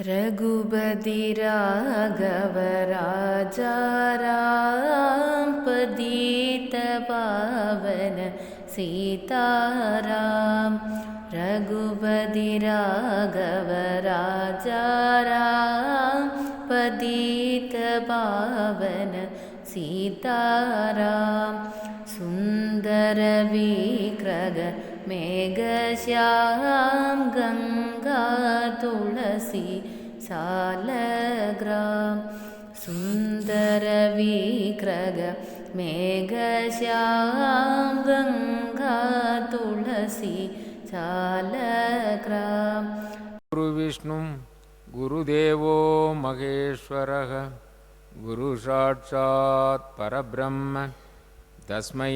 रघुपति राघव राजा राम पतित पावन सीताराम। रघुपति राघव राजा राम पतित पावन सीताराम। सुंदर विग्रह मेघश्याम गंगा तुलसी सालग्राम। सुंदर विग्रह मेघश्याम गंगा तुलसी सालग्राम। गुरु विष्णु गुरुदेवो महेश्वरः गुरु साक्षात् परब्रह्म तस्मै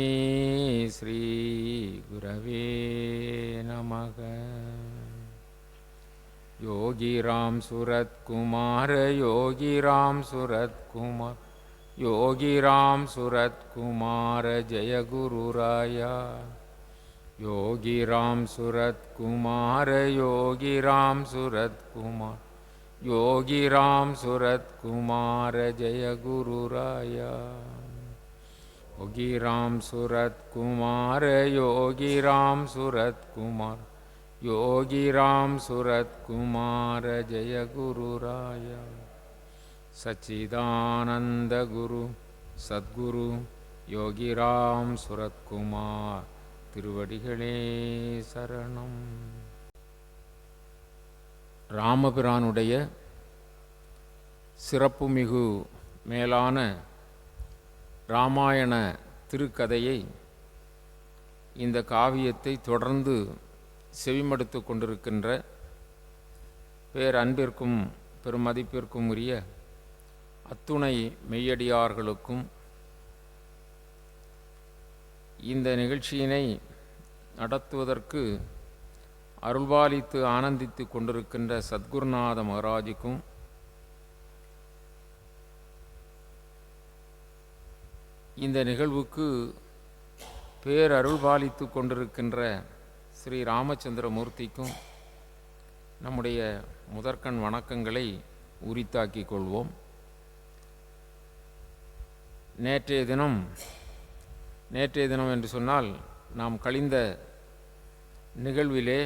श्री गुरवे नमः। योगी राम सूरत कुमार योगी राम सूरत कुमार योगी राम सूरत कुमार जय गुरु राया। योगी राम सूरत कुमार योगी राम सूरत कुमार योगी राम सूरत कुमार जय गुरु राया। योगी राम सूरत कुमार योगी राम सूरत कुमार योगी राम सूरत कुमार जय गुरु राया। सच्चिदानंद गुरु सद्गुरु योगी राम सूरत कुमार திருவடிகளே சரணம். ராமபிரானுடைய சிறப்புமிகு மேலான இராமாயண திருக்கதையை இந்த காவியத்தை தொடர்ந்து செவிமடுத்து கொண்டிருக்கின்ற பேரன்பிற்கும் பெருமதிப்பிற்கும் உரிய அத்துணை மெய்யடியார்களுக்கும் இந்த நிகழ்ச்சியினை நடத்துவதற்கு அருள்பாலித்து ஆனந்தித்து கொண்டிருக்கின்ற சத்குருநாத மகாராஜுக்கும் இந்த நிகழ்வுக்கு பேரருள்பாலித்து கொண்டிருக்கின்ற ஸ்ரீ ராமச்சந்திர மூர்த்திக்கும் நம்முடைய முதற்கண் வணக்கங்களை உரித்தாக்கிக் கொள்வோம். நேற்றைய தினம் என்று சொன்னால் நாம் கழிந்த நிகழ்விலே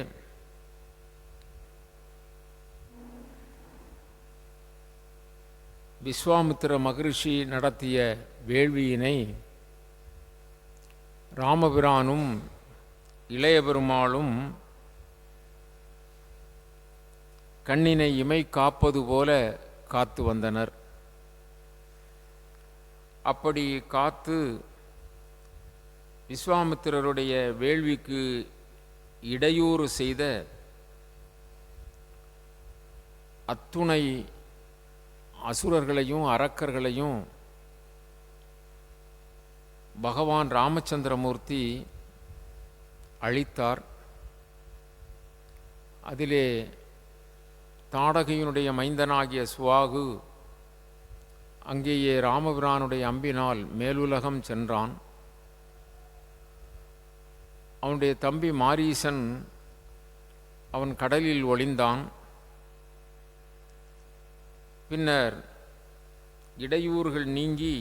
விஸ்வாமித்திர மகரிஷி நடத்திய வேள்வியினை ராமபிரானும் இளைய பெருமாளும் கண்ணினை இமை காப்பது போல காத்து வந்தனர். அப்படி காத்து விஸ்வாமித்திரருடைய வேள்விக்கு இடையூறு செய்த அத்துணை அசுரர்களையும் அரக்கர்களையும் பகவான் ராமச்சந்திரமூர்த்தி அழித்தார். அதிலே தாடகையினுடைய மைந்தனாகிய சுவாகு அங்கேயே ராமபிரானுடைய அம்பினால் மேலுலகம் சென்றான். அவனுடைய தம்பி மாரீசன் அவன் கடலில் ஒளிந்தான். பின்னர் இடையூறுகள் நீங்கி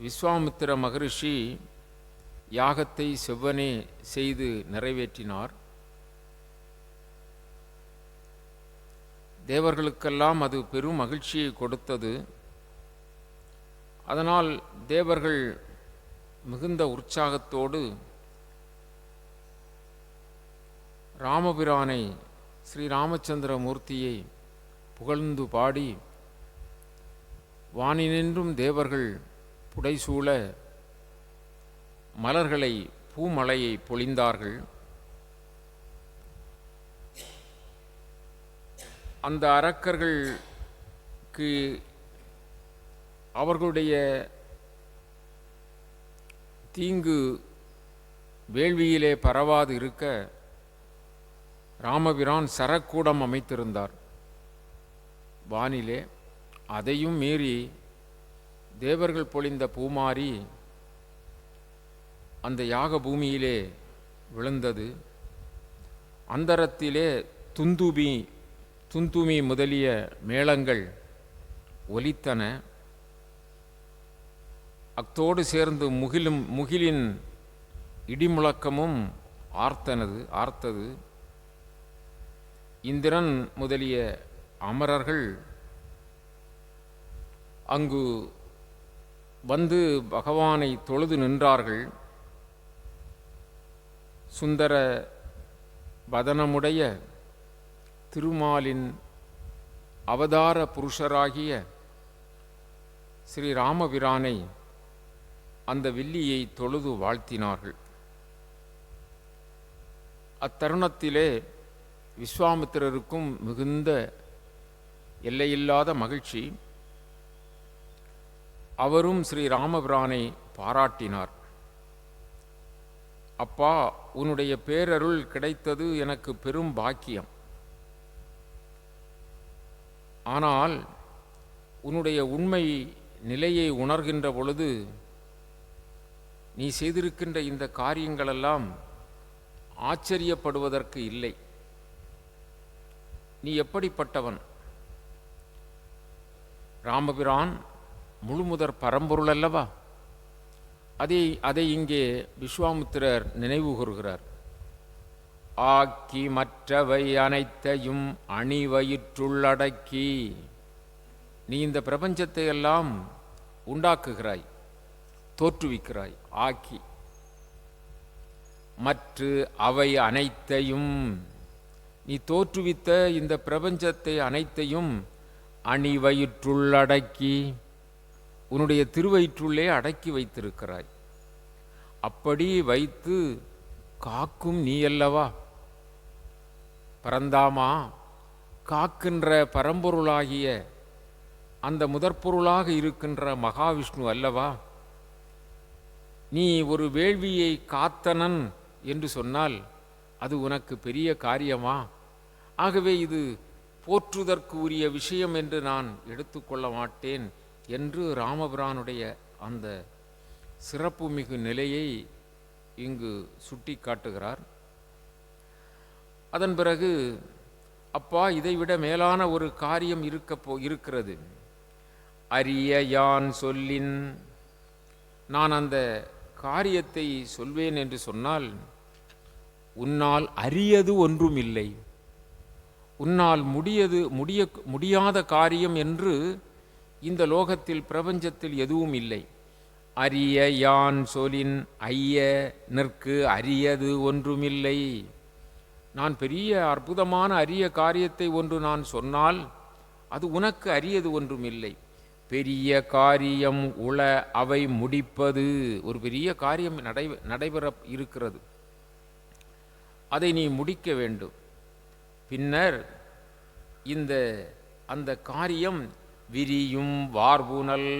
விஸ்வாமித்திர மகரிஷி யாகத்தை செவ்வனே செய்து நிறைவேற்றினார். தேவர்களுக்கெல்லாம் அது பெரும் மகிழ்ச்சியை கொடுத்தது. அதனால் தேவர்கள் மிகுந்த உற்சாகத்தோடு ராமபிரானை ஸ்ரீ ராமச்சந்திர மூர்த்தியை புகழ்ந்து பாடி வானினின்றும் தேவர்கள் புடைசூழ மலர்களை பூமலையை பொழிந்தார்கள். அந்த அரக்கர்களுக்கு அவர்களுடைய தீங்கு வேள்வியிலே பரவாது இருக்க ராமபிரான் சரக்கூடம் அமைத்திருந்தார் வானிலே. அதையும் மீறி தேவர்கள் பொழிந்த பூமாரி அந்த யாக பூமியிலே விழுந்தது. அந்தரத்திலே துந்துபி துந்துமி முதலிய மேளங்கள் ஒலித்தன. அத்தோடு சேர்ந்து முகிலின் இடிமுழக்கமும் ஆர்த்தது. இந்திரன் முதலிய அமரர்கள் அங்கு வந்து பகவானை தொழுது நின்றார்கள். சுந்தர வதனமுடைய திருமாலின் அவதார புருஷராகிய ஸ்ரீ ராமபிரானை அந்த வில்லியை தொழுது வாழ்த்தினார்கள். அத்தருணத்திலே விஸ்வாமித்திரருக்கும் மிகுந்த எல்லையில்லாத மகிழ்ச்சி. அவரும் ஸ்ரீ ராமபிரானை பாராட்டினார். அப்பா, உன்னுடைய பேரருள் கிடைத்தது எனக்கு பெரும் பாக்கியம். ஆனால் உன்னுடைய உண்மை நிலையை உணர்கின்ற பொழுது நீ செய்திருக்கின்ற இந்த காரியங்களெல்லாம் ஆச்சரியப்படுவதற்கு இல்லை. நீ எப்படிப்பட்டவன்? ராமபிரான் முழுமுதற் பரம்பொருள் அல்லவா? அதை இங்கே விஸ்வாமித்திரர் நினைவு கூறுகிறார். ஆக்கி மற்றவை அனைத்தையும் அணிவயிற்றுள்ளடக்கி. நீ இந்த பிரபஞ்சத்தை எல்லாம் உண்டாக்குகிறாய், தோற்றுவிக்கிறாய். ஆக்கி மற்ற அவை அனைத்தையும், நீ தோற்றுவித்த இந்த பிரபஞ்சத்தை அனைத்தையும் அணிவயிற்றுள்ளடக்கி உன்னுடைய திருவயிற்றுள்ளே அடக்கி வைத்திருக்கிறாய். அப்படி வைத்து காக்கும் நீ அல்லவா? பரந்தாமா, காக்கின்ற பரம்பொருளாகிய அந்த முதற்பொருளாக இருக்கின்ற மகாவிஷ்ணு அல்லவா? நீ ஒரு வேள்வியை காத்தனன் என்று சொன்னால் அது உனக்கு பெரிய காரியமா? ஆகவே இது போற்றுதற்கு உரிய விஷயம் என்று நான் எடுத்துக்கொள்ள மாட்டேன் என்று ராமபிரானுடைய அந்த சிறப்புமிகு நிலையை இங்கு சுட்டி காட்டுகிறார். அதன் பிறகு, அப்பா, இதைவிட மேலான ஒரு காரியம் இருக்கிறது. அரிய யான் சொல்லின், நான் அந்த காரியத்தை சொல்வேன் என்று சொன்னால் உன்னால் அரியது ஒன்றும் இல்லை. உன்னால் முடியாத காரியம் என்று இந்த லோகத்தில் பிரபஞ்சத்தில் எதுவும் இல்லை. அரிய யான் சொலின் ஐய நிற்கு அரியது ஒன்றுமில்லை. நான் பெரிய அற்புதமான அரிய காரியத்தை ஒன்று நான் சொன்னால் அது உனக்கு அரியது ஒன்றுமில்லை. பெரிய காரியம் உள அவை முடிப்பது. ஒரு பெரிய காரியம் நடைபெற இருக்கிறது, அதை நீ முடிக்க வேண்டும். பின்னர் அந்த காரியம் விரியும் வார்புனல்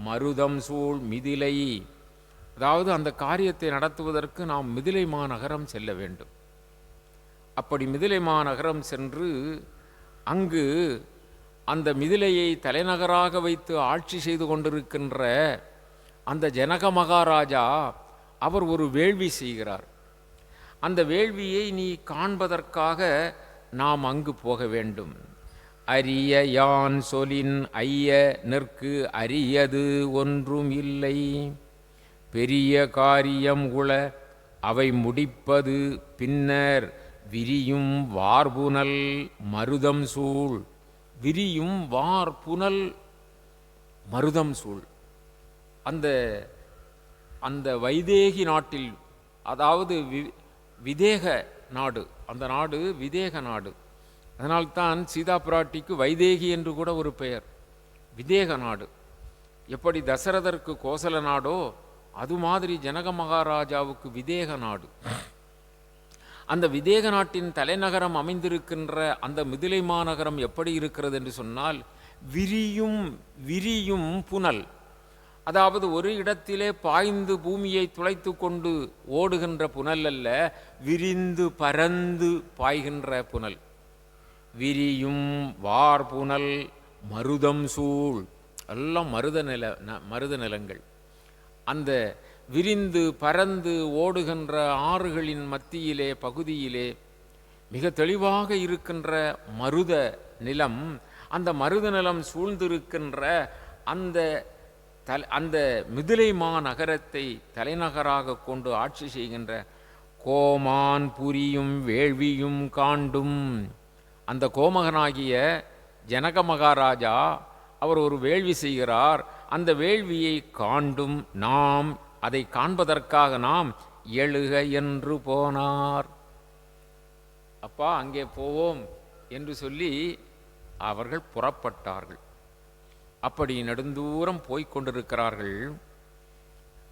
மருதம் சூழ் மிதிலை. அதாவது அந்த காரியத்தை நடத்துவதற்கு நாம் மிதிலை மாநகரம் செல்ல வேண்டும். அப்படி மிதிலை மாநகரம் சென்று அங்கு அந்த மிதிலையை தலைநகராக வைத்து ஆட்சி செய்து கொண்டிருக்கின்ற அந்த ஜனக மகாராஜா அவர் ஒரு வேள்வி செய்கிறார். அந்த வேள்வியை நீ காண்பதற்காக நாம் அங்கு போக வேண்டும். அரிய யான் சொலின் ஐய நிற்கு அரியது ஒன்றும் இல்லை. பெரிய காரியம் உள அவை முடிப்பது பின்னர் விரியும் வார்புனல் மருதம் சூழ். விரியும் வார்புனல் மருதம் சூழ். அந்த வைதேகி நாட்டில், அதாவது விதேக நாடு, அந்த நாடு விதேக நாடு. அதனால்தான் சீதா பிராட்டிக்கு வைதேகி என்று கூட ஒரு பெயர், விதேக நாடு. எப்படி தசரதற்கு கோசல நாடோ அது மாதிரி ஜனக மகாராஜாவுக்கு விதேக நாடு. அந்த விதேக நாட்டின் தலைநகரம் அமைந்திருக்கின்ற அந்த மிதிலை மாநகரம் எப்படி இருக்கிறது என்று சொன்னால் விரியும் புனல். அதாவது ஒரு இடத்திலே பாய்ந்து பூமியை துளைத்து கொண்டு ஓடுகின்ற புனல் அல்ல, விரிந்து பரந்து பாய்கின்ற புனல். விரியும் வார்புனல் மருதம் சூழ். எல்லாம் மருத நிலங்கள். அந்த விரிந்து பரந்து ஓடுகின்ற ஆறுகளின் மத்தியிலே பகுதியிலே மிக தெளிவாக இருக்கின்ற மருத நிலம், அந்த மருத நிலம் சூழ்ந்திருக்கின்ற அந்த மிதிலை மாநகரத்தை தலைநகராக கொண்டு ஆட்சி செய்கின்ற கோமான் புரியும் வேள்வியும் காண்டும். அந்த கோமகனாகிய ஜனக மகாராஜா அவர் ஒரு வேள்வி செய்கிறார். அந்த வேள்வியை காண்டும் நாம், அதை காண்பதற்காக நாம் எழுக என்று போனார். அப்பா அங்கே போவோம் என்று சொல்லி அவர்கள் புறப்பட்டார்கள். அப்படி நெடுந்தூரம் போய்க் கொண்டிருக்கிறார்கள்.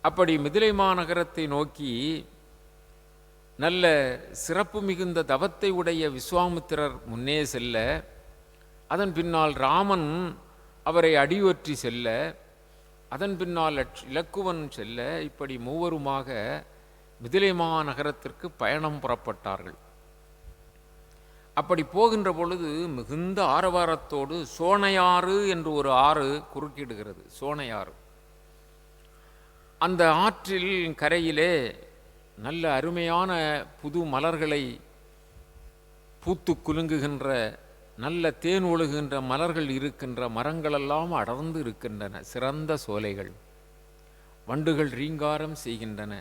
அப்படி மிதிலை மாநகரத்தை நோக்கி நல்ல சிறப்பு மிகுந்த தவத்தை உடைய விஸ்வாமித்திரர் முன்னே செல்ல, அதன் பின்னால் ராமன் அவரை அடியொற்றி செல்ல, அதன் பின்னால் இலக்குவன் செல்ல, இப்படி மூவருமாக மிதிலை மாநகரத்திற்கு பயணம் புறப்பட்டார்கள். அப்படி போகின்ற பொழுது மிகுந்த ஆரவாரத்தோடு சோனையாறு என்று ஒரு ஆறு குறுக்கிடுகிறது. சோனையாறு, அந்த ஆற்றில் கரையிலே நல்ல அருமையான புது மலர்களை பூத்து குலுங்குகின்ற நல்ல தேன் ஒழுகுகின்ற மலர்கள் இருக்கின்ற மரங்களெல்லாம் அடர்ந்து இருக்கின்றன. சிறந்த சோலைகள், வண்டுகள் ரீங்காரம் செய்கின்றன.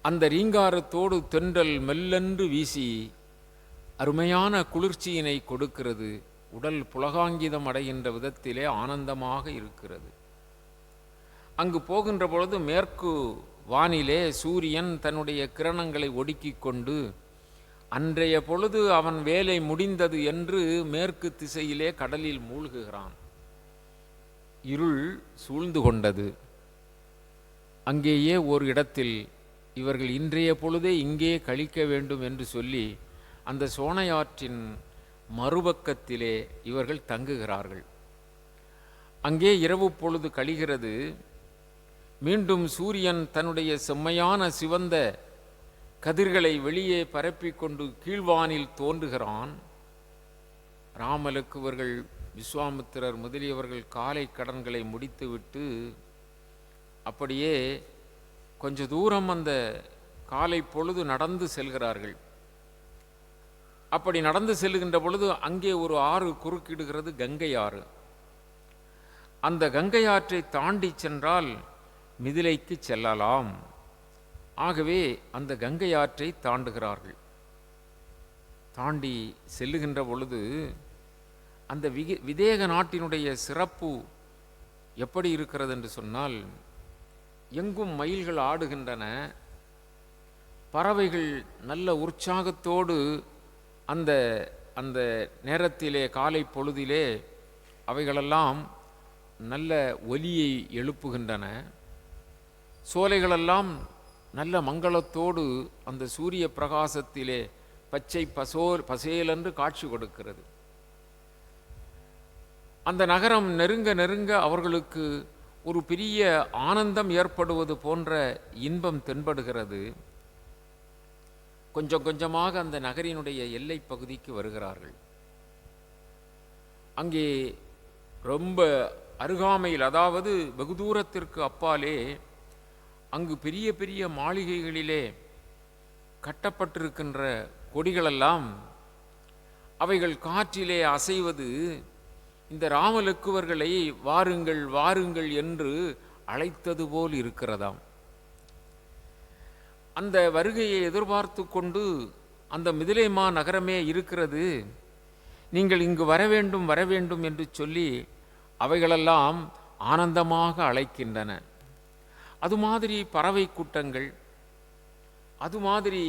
அந்த ரீங்காரத்தோடு தென்றல் மெல்லென்று வீசி அருமையான குளிர்ச்சியினை கொடுக்கிறது. உடல் புலகாங்கிதம் அடைகின்ற விதத்திலே ஆனந்தமாக இருக்கிறது. அங்கு போகின்ற பொழுது மேற்கு வானிலே சூரியன் தன்னுடைய கிரணங்களை ஒடுக்கிக் கொண்டு அன்றைய பொழுது அவன் வேலை முடிந்தது என்று மேற்கு திசையிலே கடலில் மூழ்குகிறான். இருள் சூழ்ந்து கொண்டது. அங்கேயே ஒரு இடத்தில் இவர்கள் இன்றைய பொழுதே இங்கே கழிக்க வேண்டும் என்று சொல்லி அந்த சோனையாற்றின் மறுபக்கத்திலே இவர்கள் தங்குகிறார்கள். அங்கே இரவு பொழுது கழிகிறது. மீண்டும் சூரியன் தன்னுடைய செம்மையான சிவந்த கதிர்களை வெளியே பரப்பிக்கொண்டு கீழ்வானில் தோன்றுகிறான். ராமலக்குவர்கள், விஸ்வாமித்திரர் முதலியவர்கள் காலை கடன்களை முடித்துவிட்டு அப்படியே கொஞ்ச தூரம் அந்த காலை பொழுது நடந்து செல்கிறார்கள். அப்படி நடந்து செல்லுகின்ற பொழுது அங்கே ஒரு ஆறு குறுக்கிடுகிறது, கங்கை ஆறு. அந்த கங்கை ஆற்றை தாண்டி சென்றால் மிதிலைக்கு செல்லலாம். ஆகவே அந்த கங்கை ஆற்றை தாண்டுகிறார்கள். தாண்டி செல்லுகின்ற பொழுது அந்த விதேக நாட்டினுடைய சிறப்பு எப்படி இருக்கிறது என்று சொன்னால், எங்கும் மயில்கள் ஆடுகின்றன. பறவைகள் நல்ல உற்சாகத்தோடு அந்த அந்த நேரத்திலே காலை பொழுதிலே அவைகளெல்லாம் நல்ல ஒலியை எழுப்புகின்றன. சோலைகளெல்லாம் நல்ல மங்களத்தோடு அந்த சூரிய பிரகாசத்திலே பச்சை பசேலென்று காட்சி கொடுக்கிறது. அந்த நகரம் நெருங்க நெருங்க அவர்களுக்கு ஒரு பெரிய ஆனந்தம் ஏற்படுவது போன்ற இன்பம் தென்படுகிறது. கொஞ்சம் கொஞ்சமாக அந்த நகரினுடைய எல்லை பகுதிக்கு வருகிறார்கள். அங்கே ரொம்ப அருகாமையில், அதாவது வெகு தூரத்திற்கு அப்பாலே அங்கு பெரிய பெரிய மாளிகைகளிலே கட்டப்பட்டிருக்கின்ற கொடிகளெல்லாம் அவைகள் காற்றிலே அசைவது இந்த ராமலக்குவர்களை வாருங்கள் வாருங்கள் என்று அழைத்தது போல் இருக்கிறதாம். அந்த வருகையை எதிர்பார்த்து கொண்டு அந்த மிதிலை நகரமே இருக்கிறது. நீங்கள் இங்கு வர வேண்டும் வர வேண்டும் என்று சொல்லி அவைகளெல்லாம் ஆனந்தமாக அழைக்கின்றன. அது மாதிரி பறவை கூட்டங்கள், அது மாதிரி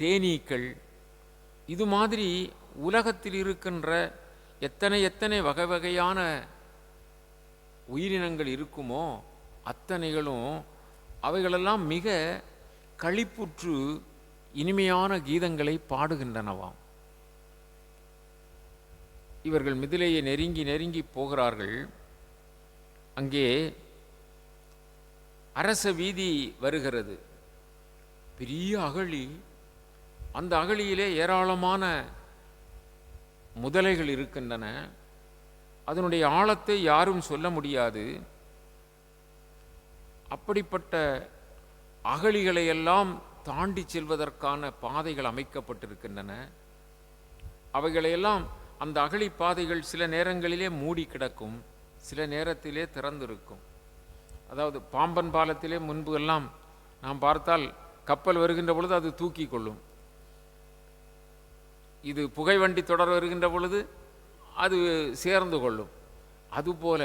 தேனீக்கள், இது மாதிரி உலகத்தில் இருக்கின்ற எத்தனை எத்தனை வகை வகையான உயிரினங்கள் இருக்குமோ அத்தனைகளும் அவைகளெல்லாம் மிக களிப்புற்று இனிமையான கீதங்களை பாடுகின்றனவாம். இவர்கள் மிதிலையை நெருங்கி நெருங்கி போகிறார்கள். அங்கே அரச வீதி வருகிறது, பெரிய அகழி. அந்த அகழியிலே ஏராளமான முதலைகள் இருக்கின்றன. அதனுடைய ஆழத்தை யாரும் சொல்ல முடியாது. அப்படிப்பட்ட அகழிகளையெல்லாம் தாண்டி செல்வதற்கான பாதைகள் அமைக்கப்பட்டிருக்கின்றன. அவைகளையெல்லாம் அந்த அகழிப்பாதைகள் சில நேரங்களிலே மூடி கிடக்கும், சில நேரத்திலே திறந்திருக்கும். அதாவது பாம்பன் பாலத்திலே முன்பு எல்லாம் நாம் பார்த்தால் கப்பல் வருகின்ற பொழுது அது தூக்கி கொள்ளும், இது புகைவண்டி தொடர் வருகின்ற பொழுது அது சேர்ந்து கொள்ளும். அதுபோல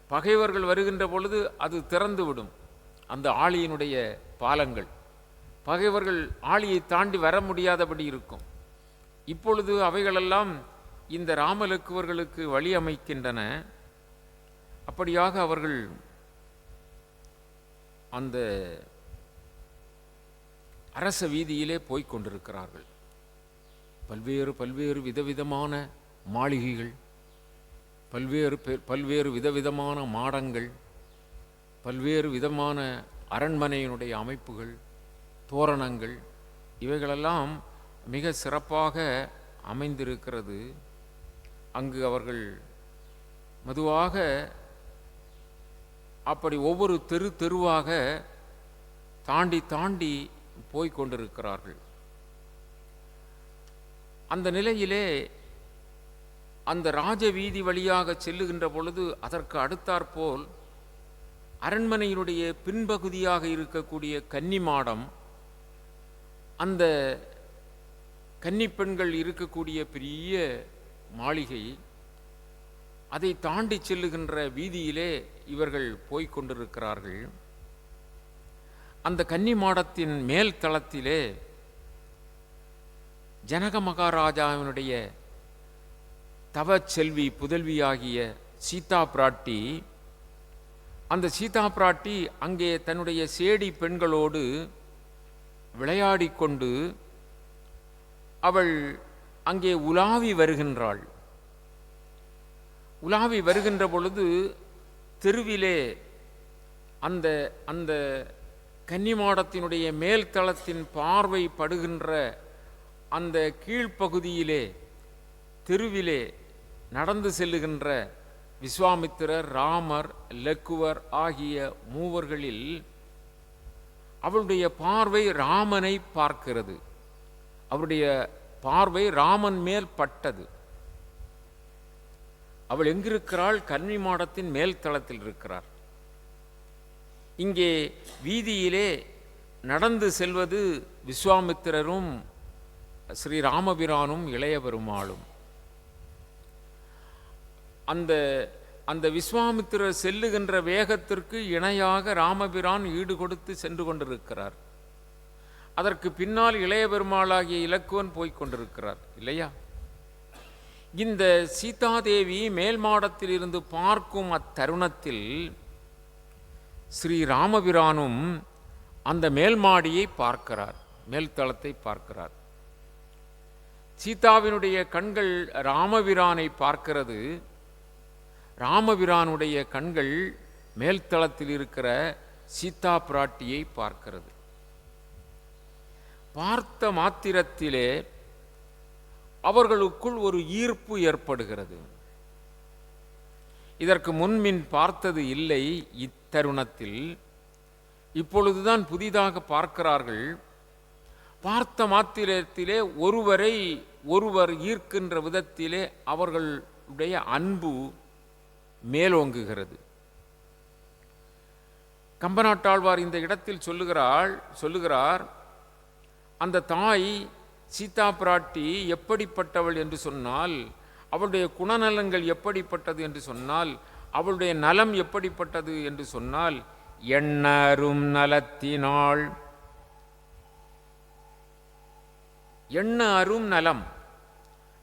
பகைவர்கள் வருகின்ற பொழுது அது திறந்து விடும். அந்த ஆழியினுடைய பாலங்கள் பகைவர்கள் ஆழியை தாண்டி வர முடியாதபடி இருக்கும். இப்பொழுது அவைகளெல்லாம் இந்த ராமலக்குவர்களுக்கு வழி அமைக்கின்றன. அப்படியாக அவர்கள் அந்த அரச வீதியிலே போய்க் கொண்டிருக்கிறார்கள். பல்வேறு விதவிதமான மாளிகைகள், பல்வேறு விதவிதமான மாடங்கள், பல்வேறு விதமான அரண்மனையினுடைய அமைப்புகள், தோரணங்கள், இவைகளெல்லாம் மிக சிறப்பாக அமைந்திருக்கிறது. அங்கு அவர்கள் மெதுவாக அப்படி ஒவ்வொரு தெருவாக தாண்டி தாண்டி போய்க் கொண்டிருக்கிறார்கள். அந்த நிலையிலே அந்த ராஜ வீதி வழியாக செல்லுகின்ற பொழுது அதற்கு அடுத்தாற்போல் அரண்மனையினுடைய பின்பகுதியாக இருக்கக்கூடிய கன்னிமாடம், அந்த கன்னிப்பெண்கள் இருக்கக்கூடிய பெரிய மாளிகை, அதை தாண்டி செல்லுகின்ற வீதியிலே இவர்கள் போய்க் கொண்டிருக்கிறார்கள். அந்த கன்னிமாடத்தின் மேல் தளத்திலே ஜனக மகாராஜாவினுடைய தவச்செல்வி புதல்வியாகிய சீதா பிராட்டி, அந்த சீதா பிராட்டி அங்கே தன்னுடைய சேடி பெண்களோடு விளையாடி கொண்டு அவள் அங்கே உலாவி வருகின்றாள். உலாவி வருகின்ற பொழுது தெருவிலே அந்த அந்த கன்னிமாடத்தினுடைய மேல் தளத்தின் பார்வை படுகின்ற அந்த கீழ்ப்பகுதியிலே தெருவிலே நடந்து செல்லுகின்ற விஸ்வாமித்திரர், ராமர், லக்குவர் ஆகிய மூவர்களில் அவளுடைய பார்வை ராமனை பார்க்கிறது. அவருடைய பார்வை ராமன் மேல் பட்டது. அவள் எங்கிருக்கிறாள்? கன்னிமாடத்தின் மேல் தளத்தில் இருக்கிறார். இங்கே வீதியிலே நடந்து செல்வது விஸ்வாமித்திரரும் ஸ்ரீ ராமபிரானும் இளைய பெருமாளும். அந்த அந்த விஸ்வாமித்திரர் செல்லுகின்ற வேகத்திற்கு இணையாக ராமபிரான் ஈடு கொடுத்து சென்று கொண்டிருக்கிறார். அதற்கு பின்னால் இளைய பெருமாளாகிய இலக்குவன் போய்க் கொண்டிருக்கிறார் இல்லையா? இந்த சீதாதேவி மேல் மாடத்தில் இருந்து பார்க்கும் அத்தருணத்தில் ஸ்ரீ ராமபிரானும் அந்த மேல் மாடியை பார்க்கிறார், மேல் தளத்தை பார்க்கிறார். சீதாவினுடைய கண்கள் ராமபிரானை பார்க்கிறது, ராமபிரானுடைய கண்கள் மேல்தளத்தில் இருக்கிற சீதா பிராட்டியை பார்க்கிறது. பார்த்த மாத்திரத்திலே அவர்களுக்குள் ஒரு ஈர்ப்பு ஏற்படுகிறது. இதற்கு முன்பின் பார்த்தது இல்லை. இத்தருணத்தில் இப்பொழுதுதான் புதிதாக பார்க்கிறார்கள். பார்த்த மாத்திரத்திலே ஒருவரை ஒருவர் ஈர்க்கின்ற விதத்திலே அவர்களுடைய அன்பு மேலோங்குகிறது. கம்பநாட்டாழ்வார் இந்த இடத்தில் சொல்லுகிறார், அந்த தாய் சீதா பிராட்டி எப்படிப்பட்டவள் என்று சொன்னால், அவளுடைய குணநலங்கள் எப்படிப்பட்டது என்று சொன்னால், அவளுடைய நலம் எப்படிப்பட்டது என்று சொன்னால், எண்ணரும் நலத்தினாள். எண்ண அரும் நலம்,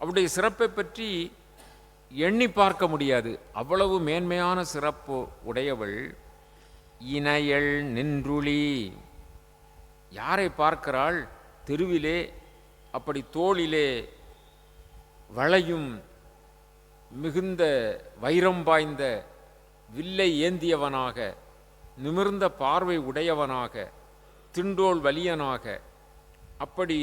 அவளுடைய சிறப்பை பற்றி எண்ணி பார்க்க முடியாது, அவ்வளவு மேன்மையான சிறப்பு உடையவள். இணையள் நின்றுளி, யாரை பார்க்கிறாள்? தெருவிலே அப்படி தோளிலே வளையும் மிகுந்த வைரம் பாய்ந்த வில்லை ஏந்தியவனாக, நிமிர்ந்த பார்வை உடையவனாக, திண்டோள் வலியனாக, அப்படி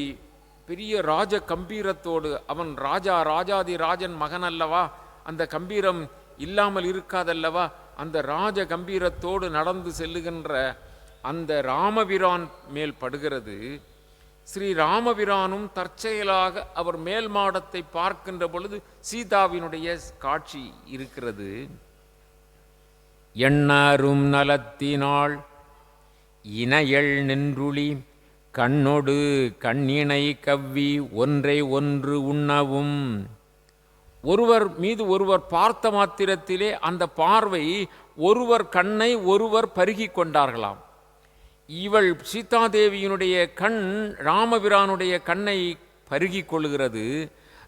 பெரிய ராஜ கம்பீரத்தோடு, அவன் ராஜாதி ராஜன் மகன் அல்லவா, அந்த கம்பீரம் இல்லாமல் இருக்காதல்லவா, அந்த ராஜ கம்பீரத்தோடு நடந்து செல்லுகின்ற அந்த ராமபிரான் மேல் படுகிறது. ஸ்ரீ ராமபிரானும் தற்செயலாக அவர் மேல் மாடத்தை பார்க்கின்ற பொழுது சீதாவினுடைய காட்சி இருக்கிறது. எண்ணரும் நலத்தினாள் இணையள் நின்றுளி கண்ணொடு கண்ணினை கவ்வி ஒன்றை ஒன்று உண்ணவும். ஒருவர் மீது ஒருவர் பார்த்த மாத்திரத்திலே அந்த பார்வை ஒருவர் கண்ணை ஒருவர் பருகி கொண்டார்களாம். இவள் சீதாதேவியினுடைய கண் ராமபிரானுடைய கண்ணை பருகி கொள்கிறது.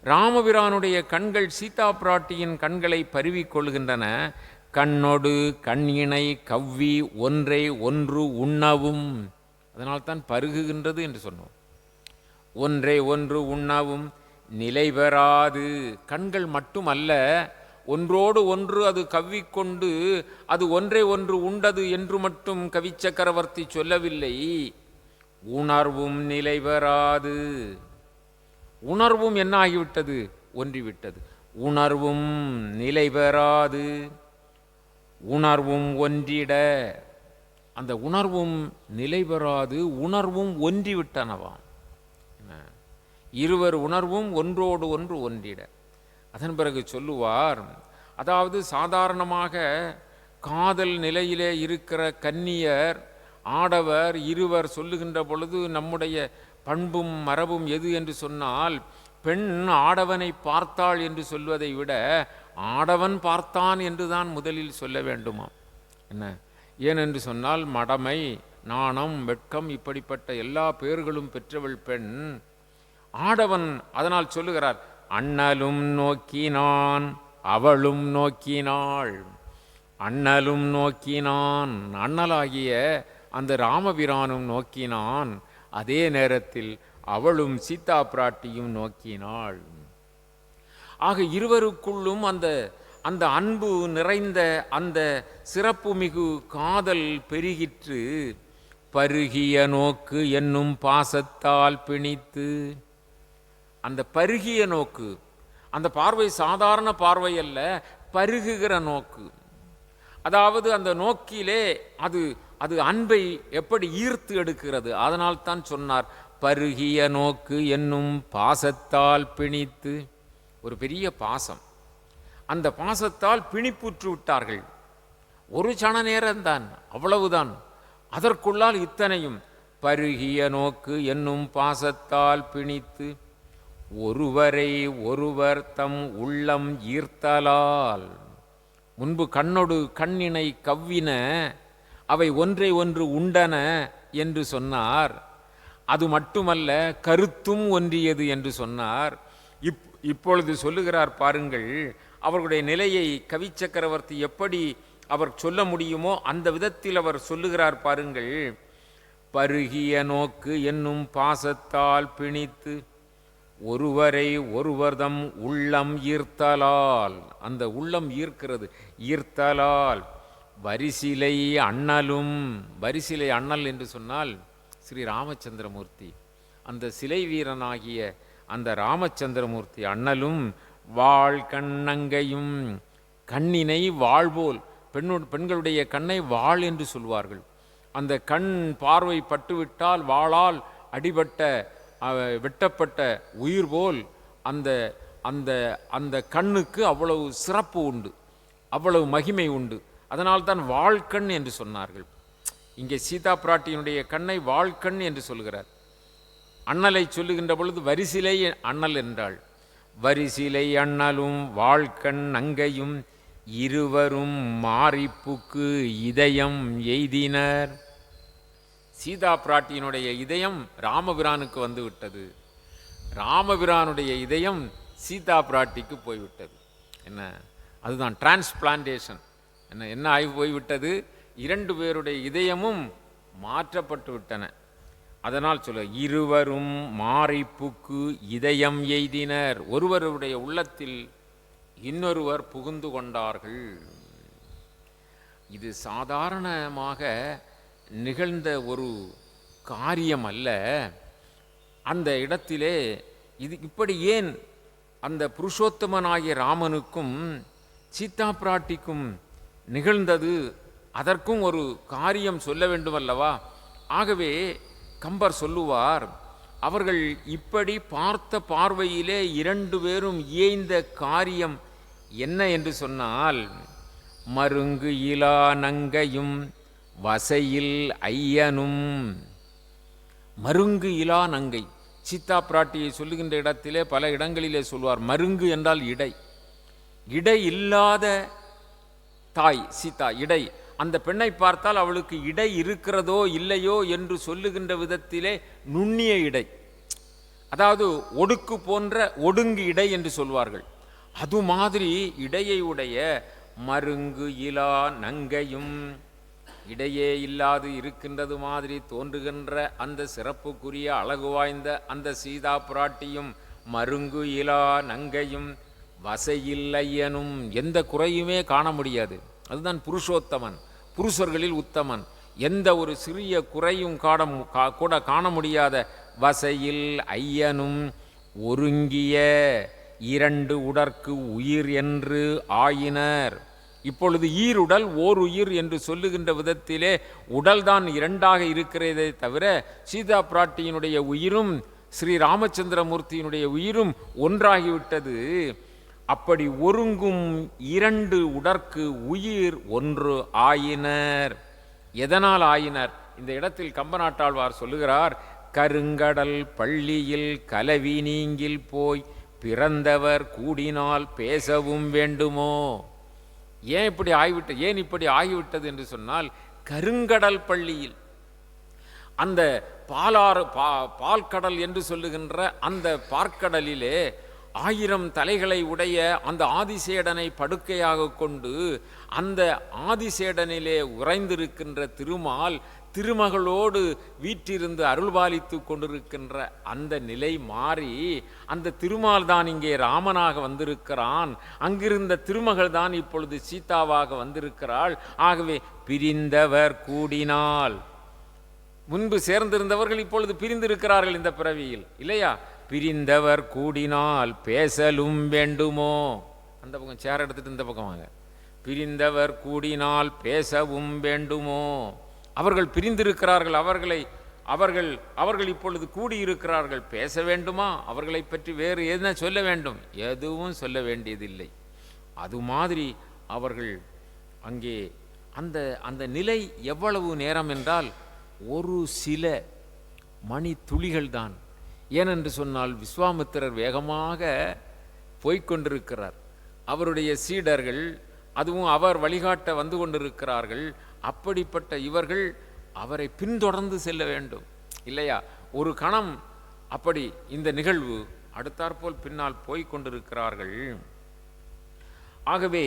ராமபிரானுடைய கண்கள் சீதா பிராட்டியின் கண்களை பருவி கொள்கின்றன. கண்ணொடு கண்ணினை கவ்வி ஒன்றை ஒன்று உண்ணவும், அதனால்தான் பருகுகின்றது என்று சொன்னோம். ஒன்றை ஒன்று உண்ணவும் நிலை பெறாது, கண்கள் மட்டுமல்ல, ஒன்றோடு ஒன்று அது கவ்விக்கொண்டு அது ஒன்றை ஒன்று உண்டது என்று மட்டும் கவி சக்கரவர்த்தி சொல்லவில்லை. உணர்வும் நிலை பெறாது, உணர்வும் என்ன ஆகிவிட்டது? ஒன்றிவிட்டது. உணர்வும் நிலை பெறாது, உணர்வும் ஒன்றிட, அந்த உணர்வும் நிலை பெறாது, உணர்வும் ஒன்றிவிட்டனவாம். இருவர் உணர்வும் ஒன்றோடு ஒன்று ஒன்றிட. அதன் பிறகு சொல்லுவார், அதாவது சாதாரணமாக காதல் நிலையிலே இருக்கிற கன்னியர் ஆடவர் இருவர் சொல்லுகின்ற பொழுது நம்முடைய பண்பும் மரபும் எது என்று சொன்னால், பெண் ஆடவனை பார்த்தாள் என்று சொல்வதை விட ஆடவன் பார்த்தான் என்று தான் முதலில் சொல்ல வேண்டுமா என்ன? ஏனென்று சொன்னால் மடமை, நாணம், வெட்கம் இப்படிப்பட்ட எல்லா பேர்களும் பெற்றவள் பெண். ஆடவன் அதனால் சொல்லுகிறார், அண்ணலும் நோக்கினான் அவளும் நோக்கினாள். அண்ணலும் நோக்கினான், அண்ணலாகிய அந்த ராமபிரானும் நோக்கினான். அதே நேரத்தில் அவளும் சீதா பிராட்டியும் நோக்கினாள். ஆக இருவருக்குள்ளும் அந்த அந்த அன்பு நிறைந்த அந்த சிறப்புமிகு காதல் பெருகிற்று. பருகிய நோக்கு என்னும் பாசத்தால் பிணித்து, அந்த பருகிய நோக்கு, அந்த பார்வை சாதாரண பார்வை அல்ல, பருகுகிற நோக்கு. அதாவது அந்த நோக்கிலே அது அது அன்பை எப்படி ஈர்த்து எடுக்கிறது. அதனால் தான் சொன்னார், பருகிய நோக்கு என்னும் பாசத்தால் பிணித்து. ஒரு பெரிய பாசம், அந்த பாசத்தால் பிணிப்புற்று விட்டார்கள். ஒரு சண நேரம்தான், அவ்வளவுதான். அதற்குள்ளால் இத்தனையும். பருகிய நோக்கு என்னும் பாசத்தால் பிணித்து ஒருவரை ஒருவர் தம் உள்ளம் ஈர்த்தலால். முன்பு கண்ணொடு கண்ணினை கவ்வின, அவை ஒன்றை ஒன்று உண்டன என்று சொன்னார். அது மட்டுமல்ல, கருத்தும் ஒன்றியது என்று சொன்னார். இப்பொழுது சொல்லுகிறார் பாருங்கள், அவர்களுடைய நிலையை கவி சக்கரவர்த்தி எப்படி அவர் சொல்ல முடியுமோ அந்த விதத்தில் அவர் சொல்லுகிறார் பாருங்கள். பருகிய நோக்கு என்னும் பாசத்தால் பிணித்து ஒருவரை ஒருவர்தம் உள்ளம் ஈர்த்தலால். அந்த உள்ளம் ஈர்க்கிறது, ஈர்த்தலால். வரிசிலை அண்ணலும், வரிசிலை அண்ணல் என்று சொன்னால் ஸ்ரீ ராமச்சந்திரமூர்த்தி, அந்த சிலை வீரனாகிய அந்த ராமச்சந்திரமூர்த்தி அண்ணலும். வாழ் கண்ணங்கையும், கண்ணினை வாழ்போல், பெண்களுடைய கண்ணை வாழ் என்று சொல்வார்கள். அந்த கண் பார்வை பட்டுவிட்டால் வாளால் அடிபட்ட வெட்டப்பட்ட உயிர் போல் அந்த அந்த அந்த கண்ணுக்கு அவ்வளவு சிறப்பு உண்டு, அவ்வளவு மகிமை உண்டு. அதனால்தான் வாழ்கண் என்று சொன்னார்கள். இங்கே சீதா பிராட்டியினுடைய கண்ணை வாழ்கண் என்று சொல்கிறார். அண்ணலை சொல்லுகின்ற பொழுது வரிசிலை அண்ணல் என்றாள். வரிசிலை அண்ணலும் வாழ்கண் அங்கையும் இருவரும் மாரிப்புக்கு இதயம் எய்தினர். சீதா பிராட்டியினுடைய இதயம் ராமபிரானுக்கு வந்து விட்டது, ராமபிரானுடைய இதயம் சீதா பிராட்டிக்கு போய்விட்டது. என்ன, அதுதான் டிரான்ஸ்பிளான்டேஷன். என்ன ஆகி போய்விட்டது? இரண்டு பேருடைய இதயமும் மாற்றப்பட்டு விட்டன. அதனால் சொல்ல, இருவரும் மாரிப்புக்கு இதயம் எய்தினர். ஒருவருடைய உள்ளத்தில் இன்னொருவர் புகுந்து கொண்டார்கள். இது சாதாரணமாக நிகழ்ந்த ஒரு காரியம் அல்ல. அந்த இடத்திலே இது இப்படி ஏன் அந்த புருஷோத்தமனாகிய ராமனுக்கும் சீதா பிராட்டிக்கும் நிகழ்ந்தது? அதற்கும் ஒரு காரியம் சொல்ல வேண்டும் அல்லவா? ஆகவே கம்பர் சொல்லுவார், அவர்கள் இப்படி பார்த்த பார்வையிலே 2 பேரும் இயைந்த காரியம் என்ன என்று சொன்னால், மருங்கு இலா நங்கையும் வசையில் ஐயனும். மருங்கு இலா நங்கை, சீதா பிராட்டியை சொல்லுகின்ற இடத்திலே பல இடங்களிலே சொல்வார். மருங்கு என்றால் இடை, இடை இல்லாத தாய் சீதா. இடை, அந்த பெண்ணை பார்த்தால் அவளுக்கு இடை இருக்கிறதோ இல்லையோ என்று சொல்லுகின்ற விதத்திலே நுண்ணிய இடை, அதாவது ஒடுக்கு போன்ற ஒடுங்கு இடை என்று சொல்வார்கள். அது மாதிரி இடையை உடைய மருங்கு இலா நங்கையும், இடையே இல்லாது இருக்கின்றது மாதிரி தோன்றுகின்ற அந்த சிறப்புக்குரிய அழகு வாய்ந்த அந்த சீதா பிராட்டியும், மருங்கு இலா நங்கையும் வசையில் ஐயனும், எந்த குறையுமே காண முடியாது. அதுதான் புருஷோத்தமன், புருஷர்களில் உத்தமன். எந்த ஒரு சிறிய குறையும் கூட காண முடியாத வசையில் ஐயனும், ஒருங்கிய 2 உடற்கு உயிர் என்று ஆயினர். இப்பொழுது ஈருடல் ஓர் உயிர் என்று சொல்லுகின்ற விதத்திலே உடல்தான் 2ஆக இருக்கிறதே தவிர சீதா பிராட்டியினுடைய உயிரும் ஸ்ரீ ராமச்சந்திரமூர்த்தியினுடைய உயிரும் ஒன்றாகிவிட்டது. அப்படி ஒருங்கும் 2 உடற்கு உயிர் ஒன்று ஆயினர். எதனால் ஆயினர்? இந்த இடத்தில் கம்பநாட்டாழ்வார் சொல்லுகிறார், கருங்கடல் பள்ளியில் கலவி நீங்கில் போய் பிறந்தவர் கூடினால் பேசவும் வேண்டுமோ. ஏன் இப்படி ஆகிவிட்டது என்று சொன்னால், கருங்கடல் பள்ளியில், அந்த பால்கடல் என்று சொல்லுகின்ற அந்த பார்க்கடலிலே 1000 தலைகளை உடைய அந்த ஆதிசேடனை படுக்கையாக கொண்டு அந்த ஆதிசேடனிலே உறைந்திருக்கின்ற திருமால் திருமகளோடு வீற்றிருந்து அருள்பாலித்து கொண்டிருக்கின்ற அந்த நிலை மாறி, அந்த திருமால் தான் இங்கே ராமனாக வந்திருக்கிறான், அங்கிருந்த திருமகள் தான் இப்பொழுது சீதாவாக வந்திருக்கிறாள். ஆகவே பிரிந்தவர் கூடினால், முன்பு சேர்ந்திருந்தவர்கள் இப்பொழுது பிரிந்திருக்கிறார்கள் இந்த பிறவியில், இல்லையா? பிரிந்தவர் கூடினால் பேசலும் வேண்டுமோ. அந்த பக்கம் சேர் எடுத்துட்டு இந்த பக்கம் வாங்க. பிரிந்தவர் கூடினால் பேசவும் வேண்டுமோ. அவர்கள் பிரிந்திருக்கிறார்கள், அவர்கள் இப்பொழுது கூடியிருக்கிறார்கள், பேச வேண்டுமா? அவர்களை பற்றி வேறு என்ன சொல்ல வேண்டும்? எதுவும் சொல்ல வேண்டியதில்லை. அது மாதிரி அவர்கள் அங்கே அந்த நிலை எவ்வளவு நேரம் என்றால் ஒரு சில மணி துளிகள் தான். ஏனென்று சொன்னால் விஸ்வாமித்திரர் வேகமாக போய்கொண்டிருக்கிறார். அவருடைய சீடர்கள், அதுவும் அவர் வழிகாட்ட வந்து கொண்டிருக்கிறார்கள். அப்படிப்பட்ட இவர்கள் அவரை பின்தொடர்ந்து செல்ல வேண்டும், இல்லையா? ஒரு கணம் அப்படி இந்த நிகழ்வு அடுத்தாற்போல் பின்னால் போய்கொண்டிருக்கிறார்கள். ஆகவே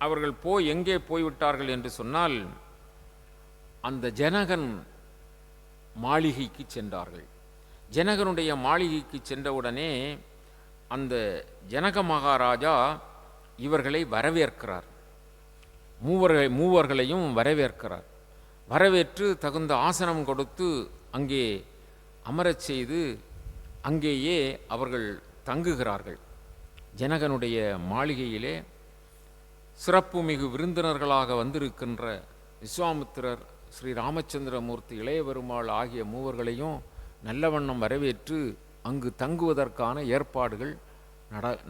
அவர்கள் எங்கே போய்விட்டார்கள் என்று சொன்னால், அந்த ஜனகன் மாளிகைக்கு சென்றார்கள். ஜனகனுடைய மாளிகைக்கு சென்றவுடனே அந்த ஜனக மகாராஜா இவர்களை வரவேற்கிறார். மூவர்களையும் வரவேற்கிறார். வரவேற்று தகுந்த ஆசனம் கொடுத்து அங்கே அமரச் செய்து அங்கேயே அவர்கள் தங்குகிறார்கள். ஜனகனுடைய மாளிகையிலே சிறப்பு மிகு விருந்தினர்களாக வந்திருக்கின்ற விஸ்வாமித்திரர், ஸ்ரீ ராமச்சந்திரமூர்த்தி, இளைய பெருமாள் ஆகிய மூவர்களையும் நல்ல வண்ணம் வரவேற்று அங்கு தங்குவதற்கான ஏற்பாடுகள்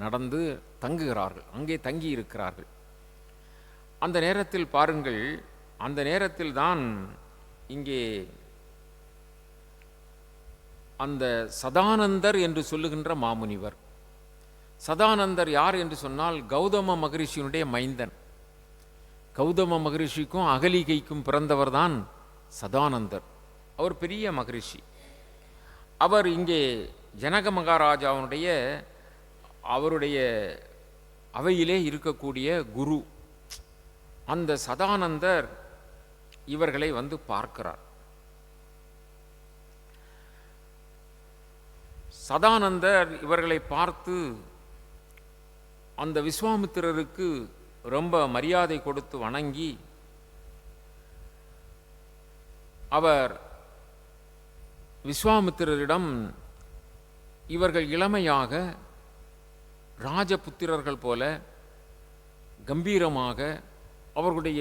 நடந்து தங்குகிறார்கள். அங்கே தங்கி இருக்கிறார்கள். அந்த நேரத்தில் பாருங்கள், அந்த நேரத்தில் தான் இங்கே அந்த சதானந்தர் என்று சொல்லுகின்ற மாமுனிவர். சதானந்தர் யார் என்று சொன்னால் கௌதம மகரிஷியினுடைய மைந்தன். கௌதம மகரிஷிக்கும் அகலிகைக்கும் பிறந்தவர் தான் சதானந்தர். அவர் பெரிய மகரிஷி. அவர் இங்கே ஜனக மகாராஜாவுடைய அவருடைய அவையிலே இருக்கக்கூடிய குரு. அந்த சதானந்தர் இவர்களை வந்து பார்க்கிறார். சதானந்தர் இவர்களை பார்த்து அந்த விஸ்வாமித்திரருக்கு ரொம்ப மரியாதை கொடுத்து வணங்கி, அவர் விஸ்வாமித்திரரிடம் இவர்கள் இளமையாக ராஜபுத்திரர்கள் போல கம்பீரமாக அவர்களுடைய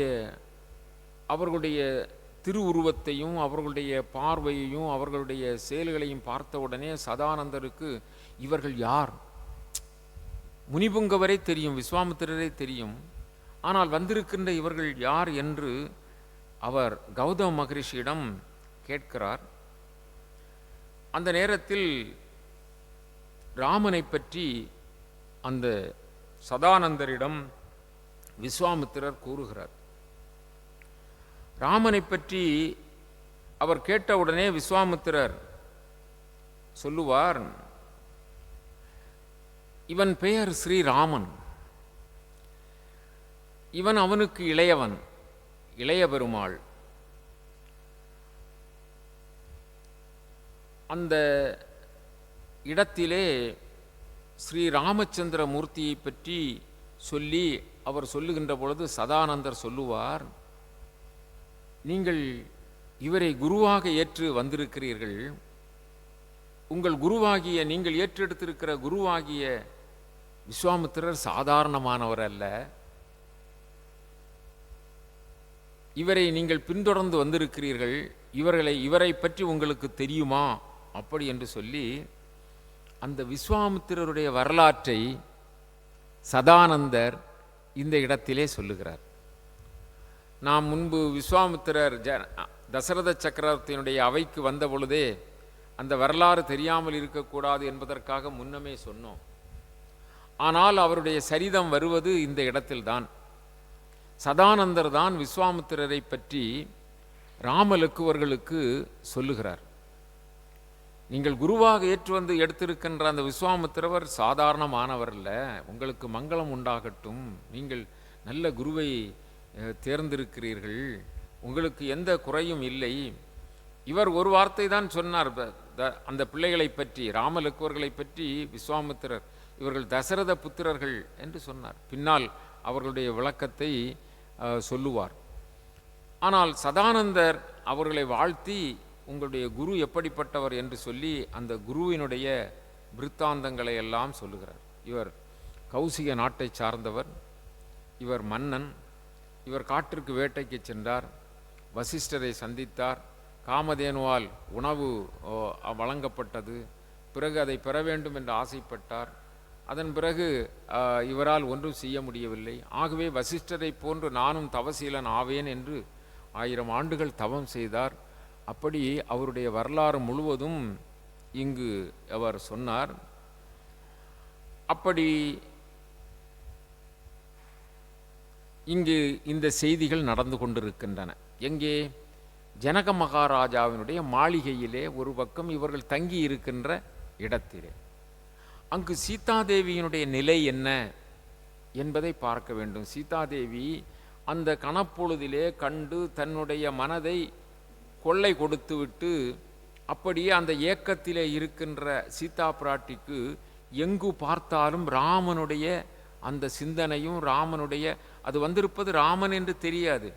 திருவுருவத்தையும் அவர்களுடைய பார்வையையும் அவர்களுடைய செயல்களையும் பார்த்தவுடனே சதானந்தருக்கு இவர்கள் யார்? முனிபுங்கவரை தெரியும், விஸ்வாமித்திரரை தெரியும், ஆனால் வந்திருக்கின்ற இவர்கள் யார் என்று அவர் கௌதம மகரிஷியிடம் கேட்கிறார். அந்த நேரத்தில் ராமனை பற்றி அந்த சதானந்தரிடம் விஸ்வாமித்திரர் கூறுகிறார். ராமனை பற்றி அவர் கேட்டவுடனே விஸ்வாமித்திரர் சொல்லுவார், இவன் பெயர் ஸ்ரீராமன், இவன் அவனுக்கு இளையவன், இளைய பெருமாள். அந்த இடத்திலே ஸ்ரீ ராமச்சந்திர மூர்த்தியை பற்றி சொல்லி அவர் சொல்லுகின்ற பொழுது சதானந்தர் சொல்லுவார், நீங்கள் இவரை குருவாக ஏற்று வந்திருக்கிறீர்கள். உங்கள் குருவாகிய, நீங்கள் ஏற்றெடுத்திருக்கிற குருவாகிய விஸ்வாமித்திரர் சாதாரணமானவர் அல்ல. இவரை நீங்கள் பின்தொடர்ந்து வந்திருக்கிறீர்கள். இவரை பற்றி உங்களுக்கு தெரியுமா? அப்படி என்று சொல்லி அந்த விஸ்வாமித்திரருடைய வரலாற்றை சதானந்தர் இந்த இடத்திலே சொல்லுகிறார். நாம் முன்பு விஸ்வாமித்திரர் தசரத சக்கரவர்த்தியினுடைய அவைக்கு வந்த பொழுதே அந்த வரலாறு தெரியாமல் இருக்கக்கூடாது என்பதற்காக முன்னமே சொன்னோம். ஆனால் அவருடைய சரிதம் வருவது இந்த இடத்தில்தான். சதானந்தர் தான் விஸ்வாமித்திரரை பற்றி ராமலக்குவர்களுக்கு சொல்லுகிறார். நீங்கள் குருவாக ஏற்று வந்து எடுத்திருக்கின்ற அந்த விஸ்வாமித்திரவர் சாதாரணமானவர் அல்ல, உங்களுக்கு மங்களம் உண்டாகட்டும், நீங்கள் நல்ல குருவை தேர்ந்திருக்கிறீர்கள், உங்களுக்கு எந்த குறையும் இல்லை. இவர் ஒரு வார்த்தை தான் சொன்னார் அந்த பிள்ளைகளை பற்றி, ராமலக்குவர்களை பற்றி விஸ்வாமித்திரர் இவர்கள் தசரத புத்திரர்கள் என்று சொன்னார். பின்னால் அவர்களுடைய விளக்கத்தை சொல்லுவார். ஆனால் சதானந்தர் அவர்களை வாழ்த்தி உங்களுடைய குரு எப்படிப்பட்டவர் என்று சொல்லி அந்த குருவினுடைய விருத்தாந்தங்களை எல்லாம் சொல்லுகிறார். இவர் கௌசிக நாட்டை சார்ந்தவர், இவர் மன்னன், இவர் காட்டிற்கு வேட்டைக்கு சென்றார், வசிஷ்டரை சந்தித்தார், காமதேனுவால் உணவு வழங்கப்பட்டது, பிறகு அதை பெற வேண்டும் என்று ஆசைப்பட்டார். அதன் பிறகு இவரால் ஒன்றும் செய்ய முடியவில்லை. ஆகவே வசிஷ்டரை போன்று நானும் தவசீலன் ஆவேன் என்று 1000 ஆண்டுகள் தவம் செய்தார். அப்படி அவருடைய வரலாறு முழுவதும் இங்கு அவர் சொன்னார். அப்படி இங்கு இந்த செய்திகள் நடந்து கொண்டிருக்கின்றன. எங்கே? ஜனக மகாராஜாவினுடைய மாளிகையிலே ஒரு பக்கம் இவர்கள் தங்கி இருக்கின்ற இடத்திலே. அங்கு சீதாதேவியினுடைய நிலை என்ன என்பதை பார்க்க வேண்டும். சீதாதேவி அந்த கணப்பொழுதிலே கண்டு தன்னுடைய மனதை கொள்ளை கொடுத்துவிட்டு அப்படியே அந்த ஏக்கத்திலே இருக்கின்ற சீதா பிராட்டிக்கு எங்கு பார்த்தாலும் ராமனுடைய அந்த சிந்தனையும், ராமனுடைய அது வந்திருப்பது ராமன் என்று தெரியாது,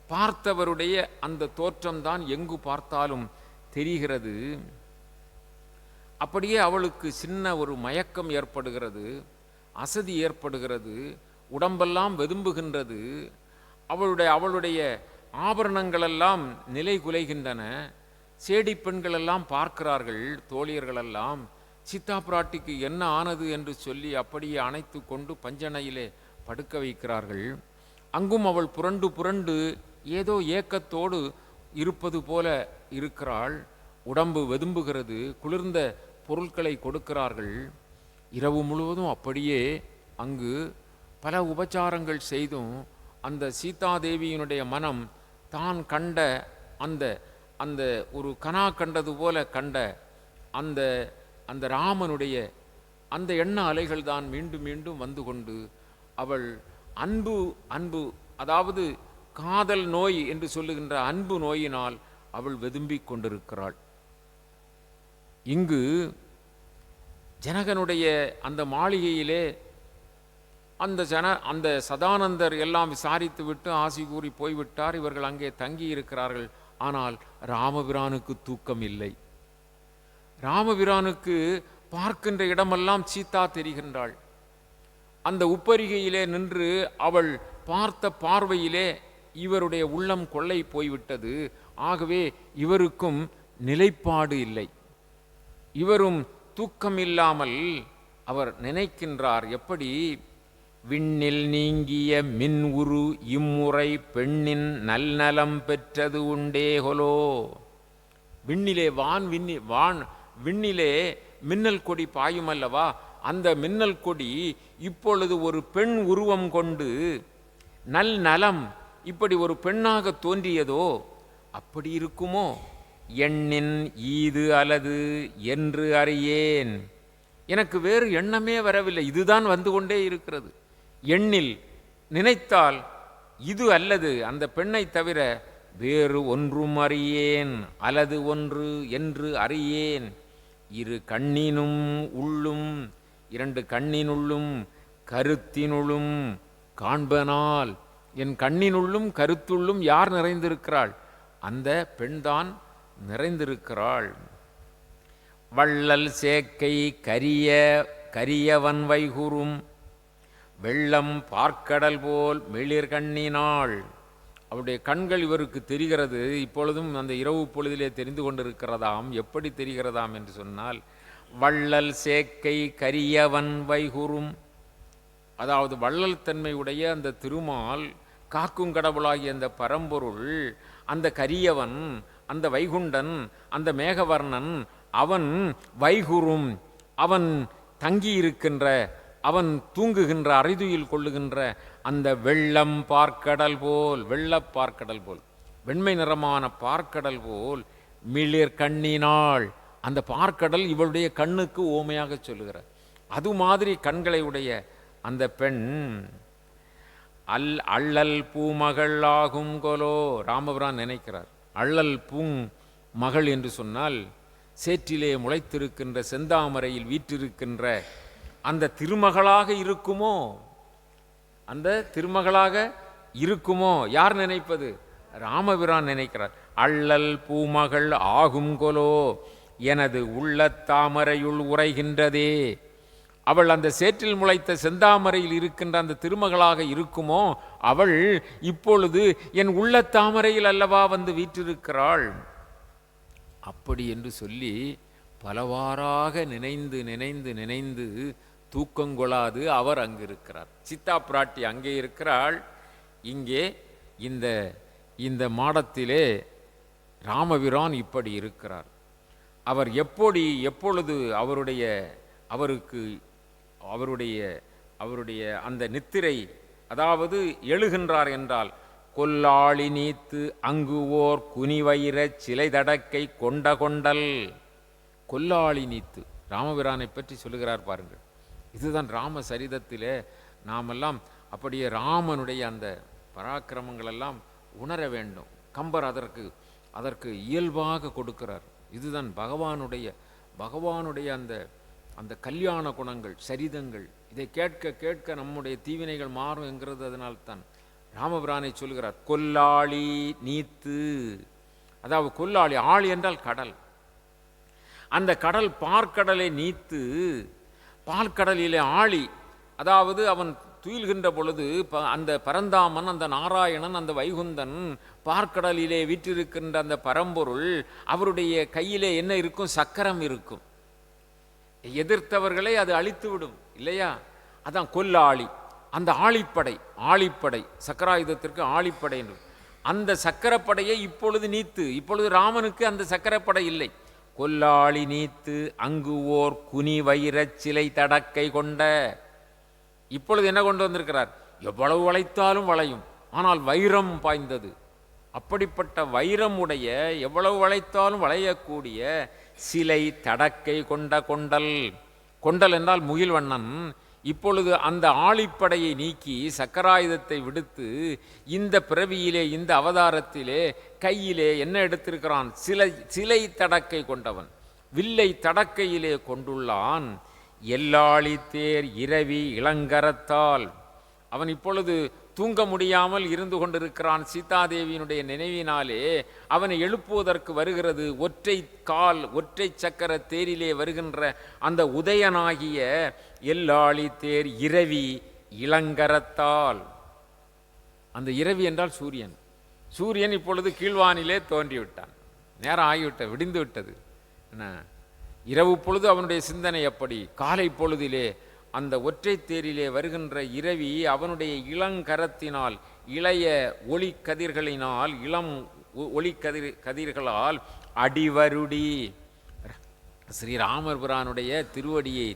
பார்த்தவருடைய அந்த தோற்றம்தான் எங்கு பார்த்தாலும் தெரிகிறது. அப்படியே அவளுக்கு சின்ன ஒரு மயக்கம் ஏற்படுகிறது, அசதி ஏற்படுகிறது, உடம்பெல்லாம் வெதும்புகின்றது. அவளுடைய ஆபரணங்களெல்லாம் நிலை குலைகின்றன. சேடி பெண்களெல்லாம் பார்க்கிறார்கள், தோழியர்களெல்லாம் சீதா பிராட்டிக்கு என்ன ஆனது என்று சொல்லி அப்படியே அணைத்து கொண்டு பஞ்சனையிலே படுக்க வைக்கிறார்கள். அங்கும் அவள் புரண்டு புரண்டு ஏதோ ஏக்கத்தோடு இருப்பது போல இருக்கிறாள். உடம்பு வெதும்புகிறது, குளிர்ந்த பொருட்களை கொடுக்கிறார்கள். இரவு முழுவதும் அப்படியே அங்கு பல உபச்சாரங்கள் செய்தும் அந்த சீதாதேவியினுடைய மனம் தான் கண்ட அந்த அந்த ஒரு கனா கண்டது போல கண்ட அந்த அந்த ராமனுடைய அந்த எண்ண அலைகள் தான் மீண்டும் மீண்டும் வந்து கொண்டு அவள் அன்பு அதாவது காதல் நோய் என்று சொல்லுகின்ற அன்பு நோயினால் அவள் வெதும்பிக் கொண்டிருக்கிறாள். இங்கு ஜனகனுடைய அந்த மாளிகையிலே அந்த சதானந்தர் எல்லாம் விசாரித்து விட்டு ஆசி கூறி போய்விட்டார். இவர்கள் அங்கே தங்கி இருக்கிறார்கள். ஆனால் ராமபிரானுக்கு தூக்கம் இல்லை. ராமபிரானுக்கு பார்க்கின்ற இடமெல்லாம் சீதா தெரிகின்றாள். அந்த உப்பரிகையிலே நின்று அவள் பார்த்த பார்வையிலே இவருடைய உள்ளம் கொள்ளை போய்விட்டது. ஆகவே இவருக்கும் நிலைப்பாடு இல்லை. இவரும் தூக்கம் இல்லாமல் அவர் நினைக்கின்றார். எப்படி? விண்ணில் நீங்கிய மின் உரு இம்முறை பெண்ணின் நல்நலம் பெற்றது உண்டேகொலோ. விண்ணிலே விண்ணிலே மின்னல் கொடி பாயும் அல்லவா, அந்த மின்னல் கொடி இப்பொழுது ஒரு பெண் உருவம் கொண்டு நல்நலம் இப்படி ஒரு பெண்ணாக தோன்றியதோ, அப்படி இருக்குமோ? எண்ணின் ஈது அல்லது என்று அறியேன். எனக்கு வேறு எண்ணமே வரவில்லை, இதுதான் வந்து கொண்டே இருக்கிறது. எண்ணில் நினைத்தால் இது அல்லது அந்த பெண்ணை தவிர வேறு ஒன்றும் அறியேன், அல்லது ஒன்று என்று அறியேன். இரு கண்ணினும் உள்ளும், இரண்டு கண்ணினுள்ளும் கருத்தினுள்ளும் காண்பனால், என் கண்ணினுள்ளும் கருத்துள்ளும் யார் நிறைந்திருக்கிறாள்? அந்த பெண்தான் நிறைந்திருக்கிறாள். வள்ளல் சேக்கை கரியவன் வைகுறும் வெள்ளம் பார்க்கடல் போல் மெளிர் கண்ணினாள். அவருடைய கண்கள் இவருக்கு தெரிகிறது. இப்பொழுதும் அந்த இரவு பொழுதிலே தெரிந்து கொண்டிருக்கிறதாம். எப்படி தெரிகிறதாம் என்று சொன்னால், வள்ளல் சேக்கை கரியவன் வைகுறும், அதாவது வள்ளல் தன்மையுடைய அந்த திருமால், காக்கும் கடவுளாகிய அந்த பரம்பொருள், அந்த கரியவன், அந்த வைகுண்டன், அந்த மேகவர்ணன், அவன் வைகுறும், அவன் தங்கியிருக்கின்ற, அவன் தூங்குகின்ற, அறைதுயில் கொள்ளுகின்ற அந்த வெள்ளம் பார்க்கடல் போல், வெள்ளப் பார்க்கடல் போல், வெண்மை நிறமான பார்க்கடல் போல் மிளிர் கண்ணினாள். அந்த பார்க்கடல் இவளுடைய கண்ணுக்கு ஓமையாக சொல்லுகிறார். அது மாதிரி கண்களை உடைய அந்த பெண் அள்ளல் பூமகள் ஆகும் கொலோ. ராமபிரான் நினைக்கிறார், அள்ளல் பூமகள் என்று சொன்னால் சேற்றிலே முளைத்திருக்கின்ற செந்தாமரையில் வீற்றிருக்கின்ற அந்த திருமகளாக இருக்குமோ? அந்த திருமகளாக இருக்குமோ? யார் நினைப்பது? ராமபிரான் நினைக்கிறார். அள்ளல் பூமகள் ஆகும் கொலோ, எனது உள்ளத்தாமரையுள் உரைகின்றதே. அவள் அந்த சேற்றில் முளைத்த செந்தாமரையில் இருக்கின்ற அந்த திருமகளாக இருக்குமோ? அவள் இப்பொழுது என் உள்ளத்தாமரையில் அல்லவா வந்து வீற்றிருக்கிறாள். அப்படி என்று சொல்லி பலவாறாக நினைந்து நினைந்து நினைந்து தூக்கங்கொள்ளாது அவர் அங்கு இருக்கிறார். சீதா பிராட்டி அங்கே இருக்கிறாள். இங்கே இந்த மாடத்திலே ராமபிரான் இப்படி இருக்கிறார். அவர் எப்பொழுது அவருடைய அந்த நித்திரை, அதாவது எழுகின்றார் என்றால், கொல்லாளி நீத்து அங்கு ஓர் குனிவயிர சிலை தடக்கை கொண்டல். கொல்லாளி நீத்து ராமபிரானை பற்றி சொல்லுகிறார் பாருங்கள். இதுதான் ராம சரிதத்திலே நாமெல்லாம் அப்படியே ராமனுடைய அந்த பராக்கிரமங்கள் எல்லாம் உணர வேண்டும். கம்பர் அதற்கு இயல்பாக கொடுக்கிறார். இதுதான் பகவானுடைய அந்த கல்யாண குணங்கள், சரிதங்கள். இதை கேட்க கேட்க நம்முடைய தீவினைகள் மாறும் என்கிறது. அதனால்தான் ராமபிரானை சொல்கிறார் கொல்லாளி நீத்து. அதாவது கொல்லாளி, ஆளி என்றால் கடல். அந்த கடல் பார்க்கடலை நீத்து, பார்க்கடலிலே ஆளி, அதாவது அவன் துயில்கின்ற பொழுது அந்த பரந்தாமன், அந்த நாராயணன், அந்த வைகுந்தன், பார்க்கடலிலே வீற்றிருக்கின்ற அந்த பரம்பொருள், அவருடைய கையிலே என்ன இருக்கும்? சக்கரம் இருக்கும். எதிர்த்தவர்களை அது அழித்து விடும் இல்லையா? அதான் கொல்லாளி. அந்த ஆழிப்படை சக்கராயுதத்திற்கு ஆழிப்படை என்று. அந்த சக்கரப்படையை இப்பொழுது நீத்து. இப்பொழுது ராமனுக்கு அந்த சக்கரப்படை இல்லை. கொல்லாளி நீத்து அங்கு ஓர் குனி வைரச் சிலை தடக்கை கொண்ட. இப்பொழுது என்ன கொண்டு வந்திருக்கிறார்? எவ்வளவு வளைத்தாலும் வளையும், ஆனால் வைரம் பாய்ந்தது. அப்படிப்பட்ட வைரம் உடைய, எவ்வளவு வளைத்தாலும் வளையக்கூடிய சிலை தடக்கை கொண்ட கொண்டல் என்றால் முகில்வண்ணன். இப்பொழுது அந்த ஆழிப்படையை நீக்கி சக்கராயுதத்தை விடுத்து இந்த பிறவியிலே, இந்த அவதாரத்திலே கையிலே என்ன எடுத்திருக்கிறான்? சிலை தடக்கை கொண்டவன், வில்லை தடக்கையிலே கொண்டுள்ளான். எல்லாளி தேர் இரவி இளங்கரத்தால். அவன் இப்பொழுது தூங்க முடியாமல் இருந்து கொண்டிருக்கிறான். சீதாதேவியினுடைய நினைவினாலே அவனை எழுப்புவதற்கு வருகிறது ஒற்றை சக்கர தேரிலே வருகின்ற அந்த உதயனாகிய எல்லாளி தேர் இரவி இளங்கரத்தால். அந்த இரவி என்றால் சூரியன். சூரியன் இப்பொழுது கீழ்வானிலே தோன்றிவிட்டான். நேரம் ஆகிவிட்டது, விடிந்து விட்டது. என்ன, இரவு பொழுது அவனுடைய சிந்தனை எப்படி? காலை பொழுதிலே அந்த ஒற்றை தேரிலே வருகின்ற இரவி அவனுடைய இளங்கரத்தினால், இளைய ஒளி கதிர்களினால், இளம் ஒளி கதிர்களால் அடிவருடி ஸ்ரீராமர் பிரானுடைய திருவடியை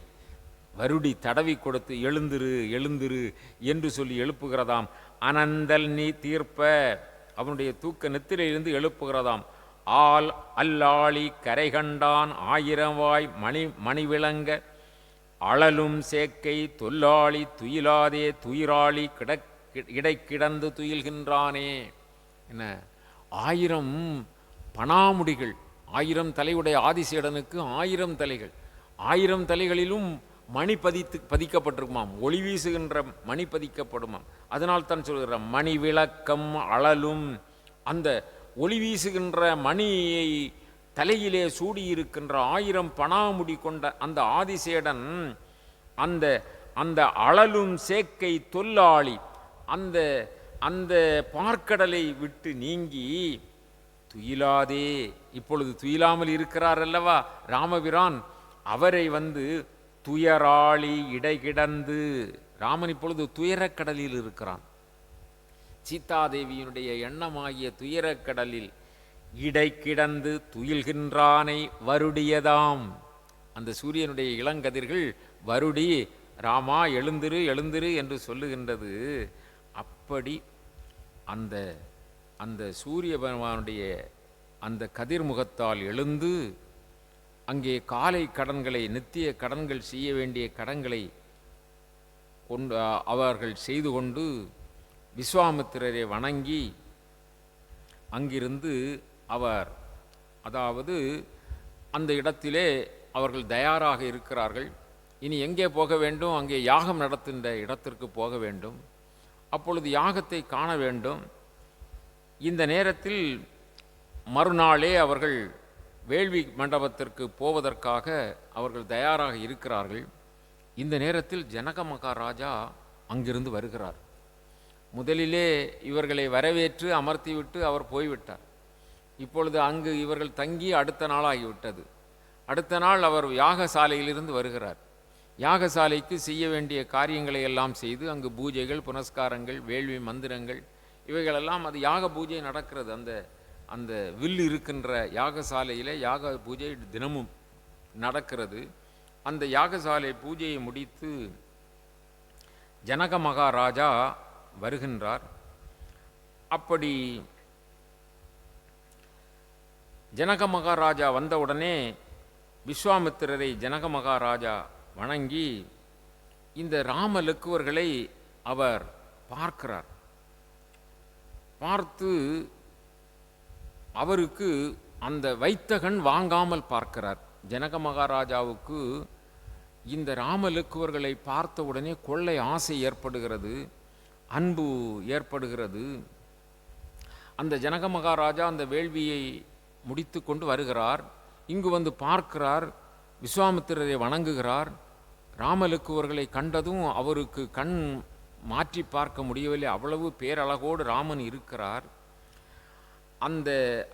வருடி தடவி கொடுத்து எழுந்திரு எழுந்திரு என்று சொல்லி எழுப்புகிறதாம். அனந்தல் நீ தீர்ப்ப, அவனுடைய தூக்க நெத்திலிருந்து எழுப்புகிறதாம். ஆல் அல்லாளி கரை கண்டான் ஆயிரவாய் மணி விளங்க அழலும் சேக்கை தொல்லாளி துயிலாதே துயிராளி இடை கிடந்து துயில்கின்றானே. என்ன, 1000 பணாமுடிகள், 1000 தலையுடைய ஆதிசேடனுக்கு 1000 தலைகள், 1000 தலைகளிலும் மணி பதிக்கப்பட்டிருக்குமாம், ஒளி வீசுகின்ற மணி பதிக்கப்படுமாம். அதனால் தான் சொல்கிற மணி விளக்கம் அழலும். அந்த ஒளி வீசுகின்ற மணியை தலையிலே சூடியிருக்கின்ற 1000 பணாமுடி கொண்ட அந்த ஆதிசேடன் அந்த அந்த அழலும் சேக்கை தொல்லாளி அந்த அந்த பார்க்கடலை விட்டு நீங்கி துயிலாதே, இப்பொழுது துயிலாமல் இருக்கிறார் அல்லவா ராமபிரான், அவரை துயராளி இடை கிடந்து, ராமன் இப்பொழுது துயரக்கடலில் இருக்கிறான். சீதாதேவியினுடைய எண்ணமாகிய துயரக்கடலில் இடை கிடந்து துயில்கின்றானை வருடியதாம். அந்த சூரியனுடைய இளங்கதிர்கள் வருடி ராமா எழுந்திரு எழுந்திரு என்று சொல்லுகின்றது. அப்படி அந்த அந்த சூரிய பகவானுடைய அந்த கதிர்முகத்தால் எழுந்து அங்கே காலை கடன்களை, நித்திய கடன்கள் செய்ய வேண்டிய கடன்களை கொண்டு அவர்கள் செய்து கொண்டு விஸ்வாமித்திரரை வணங்கி அங்கிருந்து அவர், அதாவது அந்த இடத்திலே அவர்கள் தயாராக இருக்கிறார்கள். இனி எங்கே போக வேண்டும்? அங்கே யாகம் நடத்துகின்ற இடத்திற்கு போக வேண்டும். அப்பொழுது யாகத்தை காண வேண்டும். இந்த நேரத்தில் மறுநாளே அவர்கள் வேள்வி மண்டபத்திற்கு போவதற்காக அவர்கள் தயாராக இருக்கிறார்கள். இந்த நேரத்தில் ஜனக மகாராஜா அங்கிருந்து வருகிறார். முதலிலே இவர்களை வரவேற்று அமர்த்திவிட்டு அவர் போய்விட்டார். இப்பொழுது அங்கு இவர்கள் தங்கி அடுத்த நாள் ஆகிவிட்டது. அடுத்த நாள் அவர் யாகசாலையிலிருந்து வருகிறார். யாகசாலைக்கு செய்ய வேண்டிய காரியங்களை எல்லாம் செய்து அங்கு பூஜைகள், புனஸ்காரங்கள், வேள்வி மந்திரங்கள் இவைகளெல்லாம், அது யாக பூஜை நடக்கிறது. அந்த அந்த வில் இருக்கின்ற யாகசாலையில் யாக பூஜை தினமும் நடக்கிறது. அந்த யாகசாலை பூஜையை முடித்து ஜனக மகாராஜா வருகின்றார். அப்படி ஜனக மகாராஜா வந்தவுடனே விஸ்வாமித்திரரை ஜனக மகாராஜா வணங்கி இந்த ராம லக்குவர்களை அவர் பார்க்கிறார். பார்த்து அவருக்கு அந்த வைத்தகன் வாங்காமல் பார்க்கிறார். ஜனக மகாராஜாவுக்கு இந்த ராம லக்குவர்களை பார்த்தவுடனே கொள்ளை ஆசை ஏற்படுகிறது, அன்பு ஏற்படுகிறது. அந்த ஜனக மகாராஜா அந்த வேள்வியை முடித்து கொண்டு வருகிறார். இங்கு பார்க்கிறார், விஸ்வாமித்திரரை வணங்குகிறார். ராமலக்குவர்களை கண்டதும் அவருக்கு கண் மாற்றி பார்க்க முடியவில்லை, அவ்வளவு பேரழகோடு ராமன் இருக்கிறார். அந்த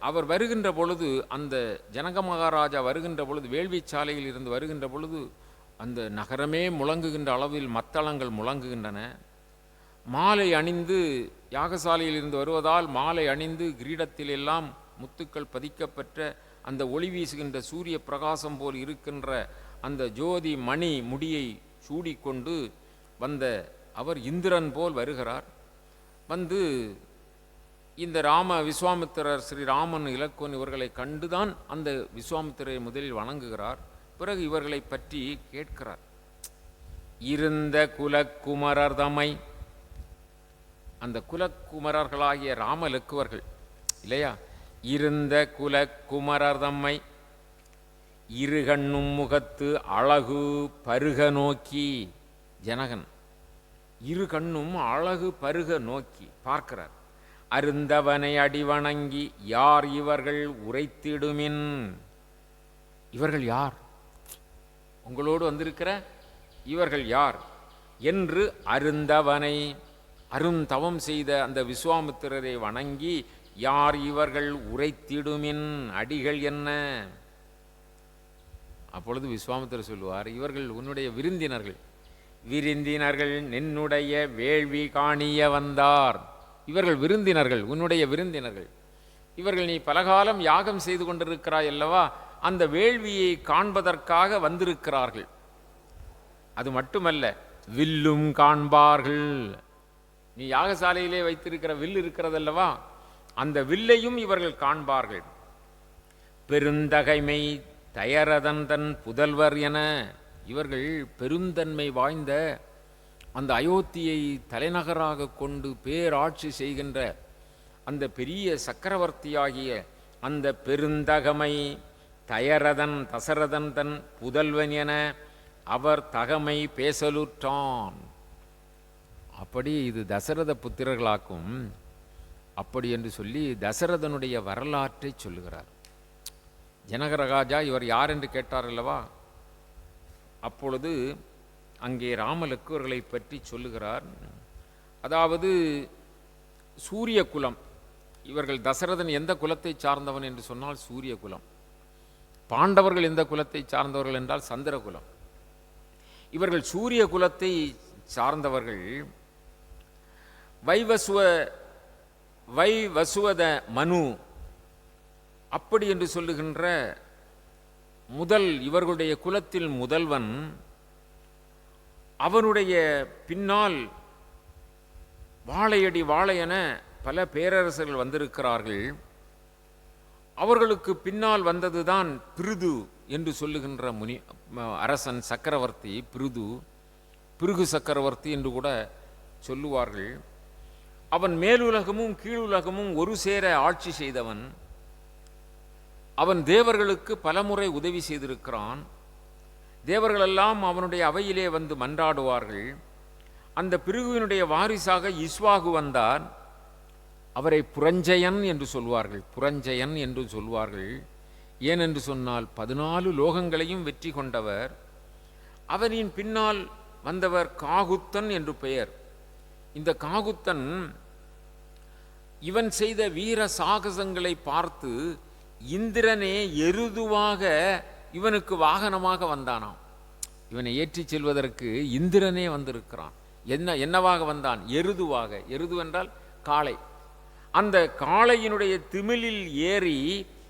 அவர் வருகின்ற பொழுது, அந்த ஜனக மகாராஜா வருகின்ற பொழுது, வேள்வி சாலையில் இருந்து வருகின்ற பொழுது அந்த நகரமே முழங்குகின்ற அளவில் மத்தளங்கள் முழங்குகின்றன. மாலை அணிந்து, யாகசாலையில் இருந்து வருவதால் மாலை அணிந்து கிரீடத்தில் எல்லாம் முத்துக்கள் பதிக்கப்பெற்ற அந்த ஒளி வீசுகின்ற சூரிய பிரகாசம் போல் இருக்கின்ற அந்த ஜோதி மணி முடியை சூடிக்கொண்டு வந்த அவர் இந்திரன் போல் வருகிறார். இந்த விஸ்வாமித்திரர், ஸ்ரீராமன், இலக்குவன் இவர்களை கண்டுதான் அந்த விஸ்வாமித்திரரை முதலில் வணங்குகிறார். பிறகு இவர்களை பற்றி கேட்கிறார். இருந்த குலக்குமரர் தம்மை, அந்த குலக்குமரர்களாகிய ராம லக்குவர்கள் இல்லையா, இருந்த குலக்குமரர் தம்மை இருகண்ணும் முகத்து அழகு பருக நோக்கி, ஜனகன் இரு கண்ணும் அழகு பருக நோக்கி பார்க்கிறார். அருந்தவனை அடிவணங்கி யார் இவர்கள் உரைத்திடுமின், இவர்கள் யார், உங்களோடு வந்திருக்கிற இவர்கள் யார் என்று அருந்தவனை, அருந்தவம் செய்த அந்த விஸ்வாமித்திரரை வணங்கி யார் இவர்கள் உரைத்திடுமின் அடிகள் என்ன? அப்பொழுது விஸ்வாமித்திரர் சொல்லுவார், இவர்கள் உன்னுடைய விருந்தினர்கள். விருந்தினர்கள் நின்னுடைய வேள்வி காணிய வந்தார். இவர்கள் விருந்தினர்கள், உன்னுடைய விருந்தினர்கள். இவர்கள் நீ பலகாலம் யாகம் செய்து கொண்டிருக்கிறாய் அல்லவா, அந்த வேள்வியை காண்பதற்காக வந்திருக்கிறார்கள். அது மட்டுமல்ல, வில்லும் காண்பார்கள். நீ யாகசாலையிலே வைத்திருக்கிற வில் இருக்கிறதல்லவா, அந்த வில்லையும் இவர்கள் காண்பார்கள். பெருந்தகைமை தயரதன் தன் புதல்வர் என, இவர்கள் பெருந்தன்மை வாய்ந்த அந்த அயோத்தியை தலைநகராக கொண்டு பேராட்சி செய்கின்ற அந்த பெரிய சக்கரவர்த்தியாகிய அந்த பெருந்தகமை தயரதன் தசரதன் தன் புதல்வன் என அவர் தகமை பேசலுற்றான். அப்படி இது தசரத புத்திரர்களாக்கும் அப்படி என்று சொல்லி தசரதனுடைய வரலாற்றை சொல்லுகிறார். ஜனகராஜா இவர் யார் என்று கேட்டார் அல்லவா, அப்பொழுது அங்கே ராமலக்குவர்களை பற்றி சொல்லுகிறார். அதாவது சூரிய குலம். இவர்கள் தசரதன் எந்த குலத்தை சார்ந்தவன் என்று சொன்னால் சூரிய குலம். பாண்டவர்கள் எந்த குலத்தை சார்ந்தவர்கள் என்றால் சந்திர குலம். இவர்கள் சூரிய குலத்தை சார்ந்தவர்கள். வைவசுவத மனு அப்படி என்று சொல்லுகின்ற இவர்களுடைய குலத்தில் முதல்வன். அவனுடைய பின்னால் வாழையடி வாழையென பல பேரரசர்கள் வந்திருக்கிறார்கள். அவர்களுக்கு பின்னால் வந்ததுதான் பிருது என்று சொல்லுகின்ற அரசன் சக்கரவர்த்தி. பிருகு சக்கரவர்த்தி என்று கூட சொல்லுவார்கள். அவன் மேலுலகமும் கீழுலகமும் ஒரு சேர ஆட்சி செய்தவன். அவன் தேவர்களுக்கு பலமுறை உதவி செய்திருக்கிறான். தேவர்களெல்லாம் அவனுடைய அவையிலே வந்து மன்றாடுவார்கள். அந்த பிருகுவினுடைய வாரிசாக இஸ்வாகு வந்தார். அவரை புரஞ்சயன் என்று சொல்வார்கள். புரஞ்சயன் என்று சொல்வார்கள். ஏனென்று சொன்னால் 14 லோகங்களையும் வெற்றி கொண்டவர். அவனின் பின்னால் வந்தவர் காகுத்தன் என்று பெயர். இந்த காகுத்தன் இவன் செய்த வீர சாகசங்களை பார்த்து இந்திரனே எருதுவாக இவனுக்கு வாகனமாக வந்தானாம். இவனை ஏற்றி செல்வதற்கு இந்திரனே வந்திருக்கிறான். என்னவாக வந்தான்? எருதுவாக. எருது என்றால் காளை. அந்த காளையினுடைய திமிலில் ஏறி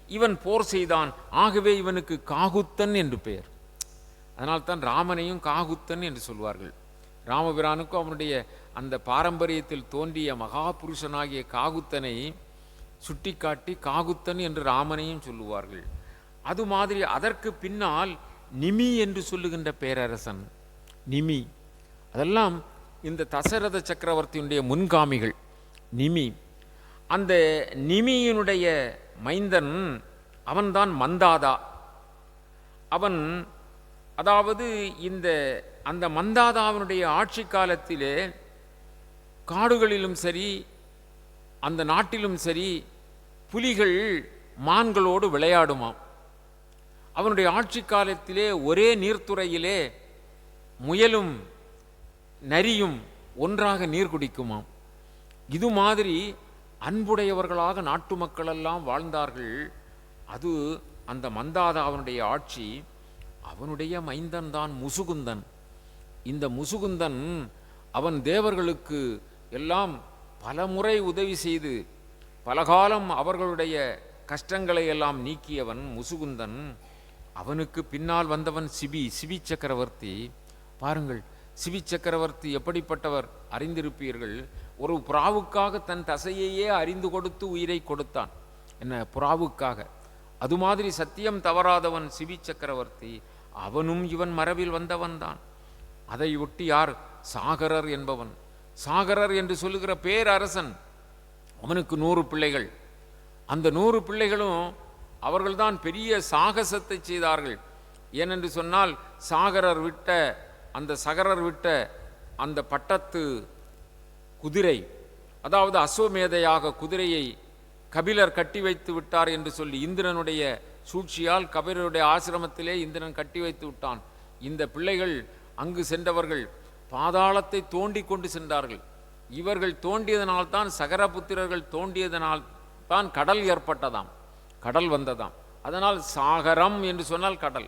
இவன் போர் செய்தான். ஆகவே இவனுக்கு காகுத்தன் என்று பெயர். அதனால்தான் ராமனையும் காகுத்தன் என்று சொல்வார்கள். ராமபிரானுக்கும் அவனுடைய அந்த பாரம்பரியத்தில் தோன்றிய மகாபுருஷனாகிய காகுத்தனை சுட்டிக்காட்டி காகுத்தன் என்று ராமனையும் சொல்லுவார்கள். அது மாதிரி அதற்கு பின்னால் நிமி என்று சொல்லுகின்ற பேரரசன் நிமி. அதெல்லாம் இந்த தசரத சக்கரவர்த்தியினுடைய முன்காமிகள் நிமி. அந்த நிமியினுடைய மைந்தன் அவன்தான் மந்தாதா. அவன் அதாவது அந்த மந்தாதாவினுடைய ஆட்சி காலத்திலே காடுகளிலும் சரி அந்த நாட்டிலும் சரி புலிகள் மான்களோடு விளையாடுமாம். அவனுடைய ஆட்சி காலத்திலே ஒரே நீர்த்துறையிலே முயலும் நரியும் ஒன்றாக நீர் குடிக்குமாம். இது மாதிரி அன்புடையவர்களாக நாட்டு மக்களெல்லாம் வாழ்ந்தார்கள். அது அந்த மந்தாதாவனுடைய ஆட்சி. அவனுடைய மைந்தன் தான் முசுகுந்தன். இந்த முசுகுந்தன் அவன் தேவர்களுக்கு எல்லாம் பலமுறை உதவி செய்து பலகாலம் அவர்களுடைய கஷ்டங்களை எல்லாம் நீக்கியவன் முசுகுந்தன். அவனுக்கு பின்னால் வந்தவன் சிபி சக்கரவர்த்தி. பாருங்கள், சிபி சக்கரவர்த்தி எப்படிப்பட்டவர் அறிந்திருப்பீர்கள். ஒரு புறாவுக்காக தன் தசையையே அறிந்து கொடுத்து உயிரை கொடுத்தான். என்ன, புறாவுக்காக. அது மாதிரி சத்தியம் தவறாதவன் சிபி சக்கரவர்த்தி. அவனும் இவன் மரபில் வந்தவன் தான். அதை ஒட்டி யார்? சாகரர் என்பவன். சாகரர் என்று சொல்லுகிற பேரரசன். அவனுக்கு 100 பிள்ளைகள். அந்த 100 பிள்ளைகளும் அவர்கள்தான் பெரிய சாகசத்தை செய்தார்கள். ஏனென்று சொன்னால் சகரர் விட்ட அந்த பட்டத்து குதிரை, அதாவது அஸ்வமேதையாக குதிரையை கபிலர் கட்டி வைத்து விட்டார் என்று சொல்லி இந்திரனுடைய சூழ்ச்சியால் கபிலருடைய ஆசிரமத்திலே இந்திரன் கட்டி வைத்து விட்டான். இந்த பிள்ளைகள் அங்கு சென்றவர்கள் பாதாளத்தை தோண்டி கொண்டு சென்றார்கள். இவர்கள் தோண்டியதனால்தான் சகரபுத்திரர்கள் தோண்டியதனால் தான் கடல் ஏற்பட்டதாம், கடல் வந்ததாம். அதனால் சாகரம் என்று சொன்னால் கடல்.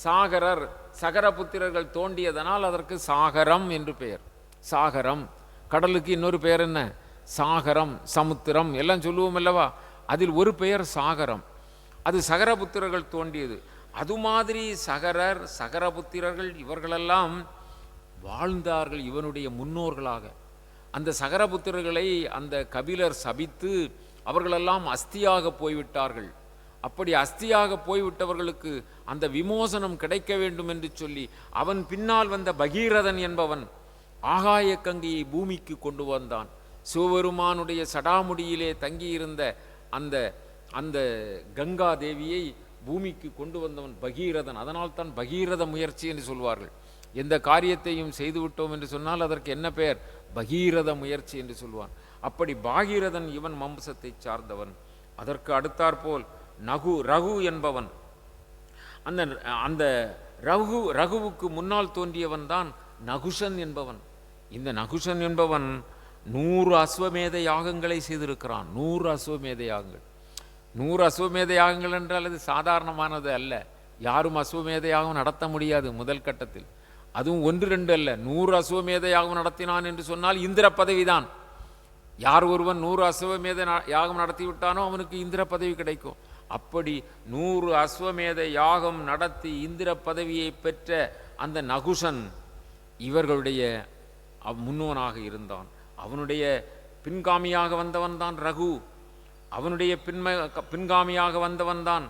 சாகரர் சகரபுத்திரர்கள் தோண்டியதனால் அதற்கு சாகரம் என்று பெயர். சாகரம். கடலுக்கு இன்னொரு பெயர் என்ன? சாகரம், சமுத்திரம் எல்லாம் சொல்லுவோம் அல்லவா? அதில் ஒரு பெயர் சாகரம். அது சகரபுத்திரர்கள் தோண்டியது. அது மாதிரி சகரர் சகரபுத்திரர்கள் இவர்களெல்லாம் வாழ்ந்தார்கள் இவனுடைய முன்னோர்களாக. அந்த சகரபுத்திரர்களை அந்த கபிலர் சபித்து அவர்களெல்லாம் அஸ்தியாக போய்விட்டார்கள். அப்படி அஸ்தியாக போய்விட்டவர்களுக்கு அந்த விமோசனம் கிடைக்க வேண்டும் என்று சொல்லி அவன் பின்னால் வந்த பகீரதன் என்பவன் ஆகாய கங்கையை பூமிக்கு கொண்டு வந்தான். சிவபெருமானுடைய சடாமுடியிலே தங்கியிருந்த அந்த அந்த கங்கா தேவியை பூமிக்கு கொண்டு வந்தவன் பகீரதன். அதனால் தான் பகீரத முயற்சி என்று சொல்வார்கள். எந்த காரியத்தையும் செய்துவிட்டோம் என்று சொன்னால் அதற்கு என்ன பெயர்? பகீரத முயற்சி என்று சொல்வான். அப்படி பாகீரதன் இவன் வம்சத்தை சார்ந்தவன். அதற்கு அடுத்தாற்போல் ரகு என்பவன். அந்த அந்த ரகுவுக்கு முன்னால் தோன்றியவன் தான் நகுஷன் என்பவன். இந்த நகுஷன் என்பவன் 100 அஸ்வமேத யாகங்களை செய்திருக்கிறான். 100 அஸ்வமேத யாகங்கள். 100 அஸ்வமேத யாகங்கள் என்றால் அது சாதாரணமானது அல்ல. யாரும் அஸ்வமேத யாகம் நடத்த முடியாது முதல் கட்டத்தில். அதுவும் 1-2 அல்ல, 100 அஸ்வமேத யாகம் நடத்தினான் என்று சொன்னால் இந்திர பதவிதான். யார் ஒருவன் 100 அஸ்வமேத யாகம் நடத்திவிட்டானோ அவனுக்கு இந்திர பதவி கிடைக்கும். அப்படி 100 அஸ்வமேத யாகம் நடத்தி இந்திர பதவியை பெற்ற அந்த நகுஷன் இவர்களுடைய முன்னோனாக இருந்தான். அவனுடைய பின்காமியாக வந்தவன் தான் ரகு. அவனுடைய பின்காமியாக வந்தவன் தான்.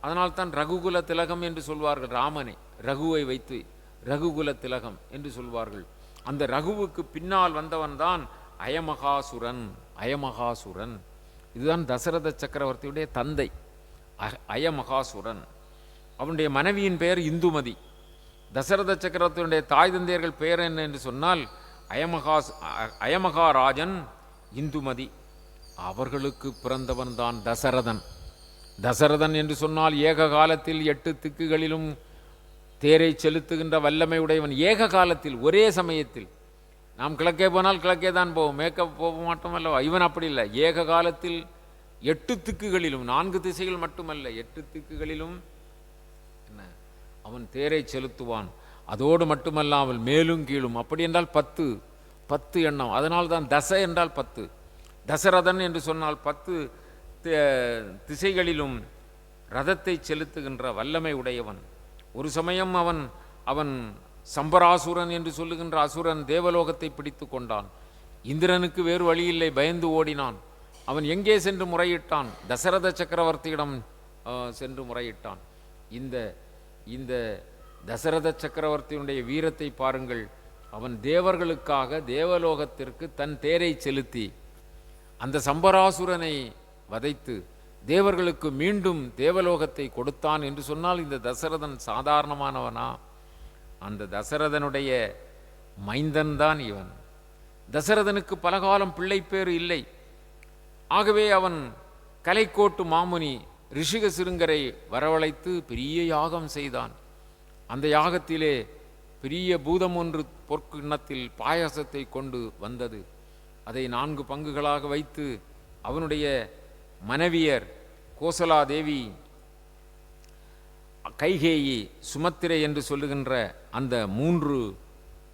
அதனால் தான் ரகுகுல திலகம் என்று சொல்வார்கள். ராமனை ரகுவை வைத்து ரகுகுல திலகம் என்று சொல்வார்கள். அந்த ரகுவுக்கு பின்னால் வந்தவன் தான் அயமகாசுரன். அயமகாசுரன் இதுதான் தசரத சக்கரவர்த்தியுடைய தந்தை. அயமகாசுரன். அவனுடைய மனைவியின் பெயர் இந்துமதி. தசரத சக்கரவர்த்தியுடைய தாய் தந்தையர்கள் பெயர் என்ன என்று சொன்னால் அயமகாராஜன், இந்துமதி. அவர்களுக்கு பிறந்தவன் தான் தசரதன். தசரதன் என்று சொன்னால் ஏக காலத்தில் 8 திக்குகளிலும் தேரை செலுத்துகின்ற வல்லமை உடையவன். ஏக காலத்தில், ஒரே சமயத்தில். நாம் கிழக்கே போனால் கிழக்கே தான் போவோம், மேற்க போக மாட்டோம் அல்லவா? இவன் அப்படி இல்லை. ஏக காலத்தில் 8 திக்குகளிலும், 4 திசைகள் மட்டுமல்ல, 8 திக்குகளிலும் என்ன அவன் தேரை செலுத்துவான். அதோடு மட்டுமல்லாமல் மேலும் கீழும். அப்படி என்றால் 10 எண்ணம். அதனால் தான் தச என்றால் 10. தசரதன் என்று சொன்னால் 10 திசைகளிலும் ரதத்தை செலுத்துகின்ற வல்லமை உடையவன். ஒரு சமயம் அவன் சம்பராசுரன் என்று சொல்லுகின்ற அசுரன் தேவலோகத்தை பிடித்து கொண்டான். இந்திரனுக்கு வேறு வழியில்லை, பயந்து ஓடினான். அவன் எங்கே சென்று முறையிட்டான்? தசரத சக்கரவர்த்தியிடம் சென்று முறையிட்டான். இந்த தசரத சக்கரவர்த்தியினுடைய வீரத்தை பாருங்கள். அவன் தேவர்களுக்காக தேவலோகத்திற்கு தன் தேரை செலுத்தி அந்த சம்பராசுரனை வதைத்து தேவர்களுக்கு மீண்டும் தேவலோகத்தை கொடுத்தான் என்று சொன்னால் இந்த தசரதன் சாதாரணமானவனா? அந்த தசரதனுடைய மைந்தன்தான் இவன். தசரதனுக்கு பலகாலம் பிள்ளை பேறு இல்லை. ஆகவே அவன் கலைக்கோட்டு மாமுனி ரிஷிக சிருங்கரை வரவழைத்து பெரிய யாகம் செய்தான். அந்த யாகத்திலே பெரிய பூதம் ஒன்று பொற்கிண்ணத்தில் பாயாசத்தை கொண்டு வந்தது. அதை 4 பங்குகளாக வைத்து அவனுடைய மனைவியர் கோசலாதேவி, கைகேயி, சுமத்திரை என்று சொல்லுகின்ற அந்த 3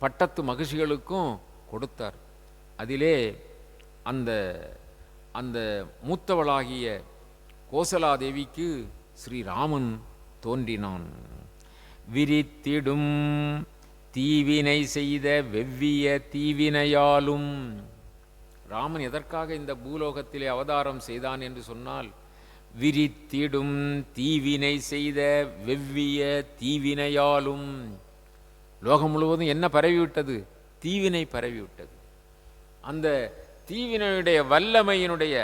பட்டத்து மகிழ்ச்சிகளுக்கும் கொடுத்தார். அதிலே அந்த மூத்தவளாகிய கோசலாதேவிக்கு ஸ்ரீராமன் தோன்றினான். விரித்திடும் தீவினை செய்த வெவ்விய தீவினையாலும். ராமன் எதற்காக இந்த பூலோகத்திலே அவதாரம் செய்தான் என்று சொன்னால், விரித்திடும் தீவினை செய்த வெவ்விய தீவினையாலும். லோகம் முழுவதும் என்ன பரவிவிட்டது? தீவினை பரவிவிட்டது. அந்த தீவினையுடைய வல்லமையினுடைய,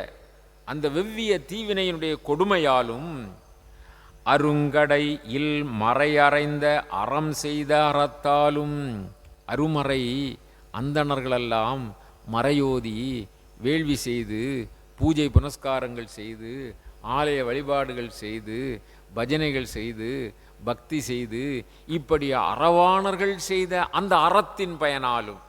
அந்த வெவ்விய தீவினையினுடைய கொடுமையாலும், அருங்கடை இல் மறையறைந்த அறம் செய்த அறத்தாலும். அருமறை அந்தணர்களெல்லாம் மறையோதி வேள்வி செய்து பூஜை புனஸ்காரங்கள் செய்து ஆலய வழிபாடுகள் செய்து பஜனைகள் செய்து பக்தி செய்து இப்படி அறவாணர்கள் செய்த அந்த அறத்தின் பயனாலும்.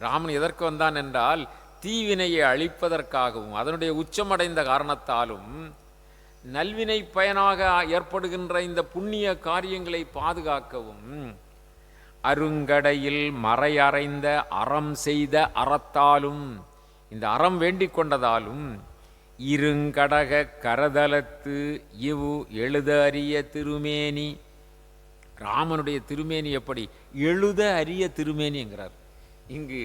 ராமன் எதற்கு வந்தான் என்றால், தீவினையை அழிப்பதற்காகவும் அதனுடைய உச்சமடைந்த காரணத்தாலும் நல்வினை பயனாக ஏற்படுகின்ற இந்த புண்ணிய காரியங்களை பாதுகாக்கவும் அருங்கடையில் மறையறைந்த அறம் செய்த அறத்தாலும், இந்த அறம் வேண்டிக் கொண்டதாலும் இருங்கடக கரதலத்து இவ் எழுத அரிய திருமேனி, ராமனுடைய திருமேனி எப்படி எழுத அரிய திருமேனிங்கிறார். இங்கு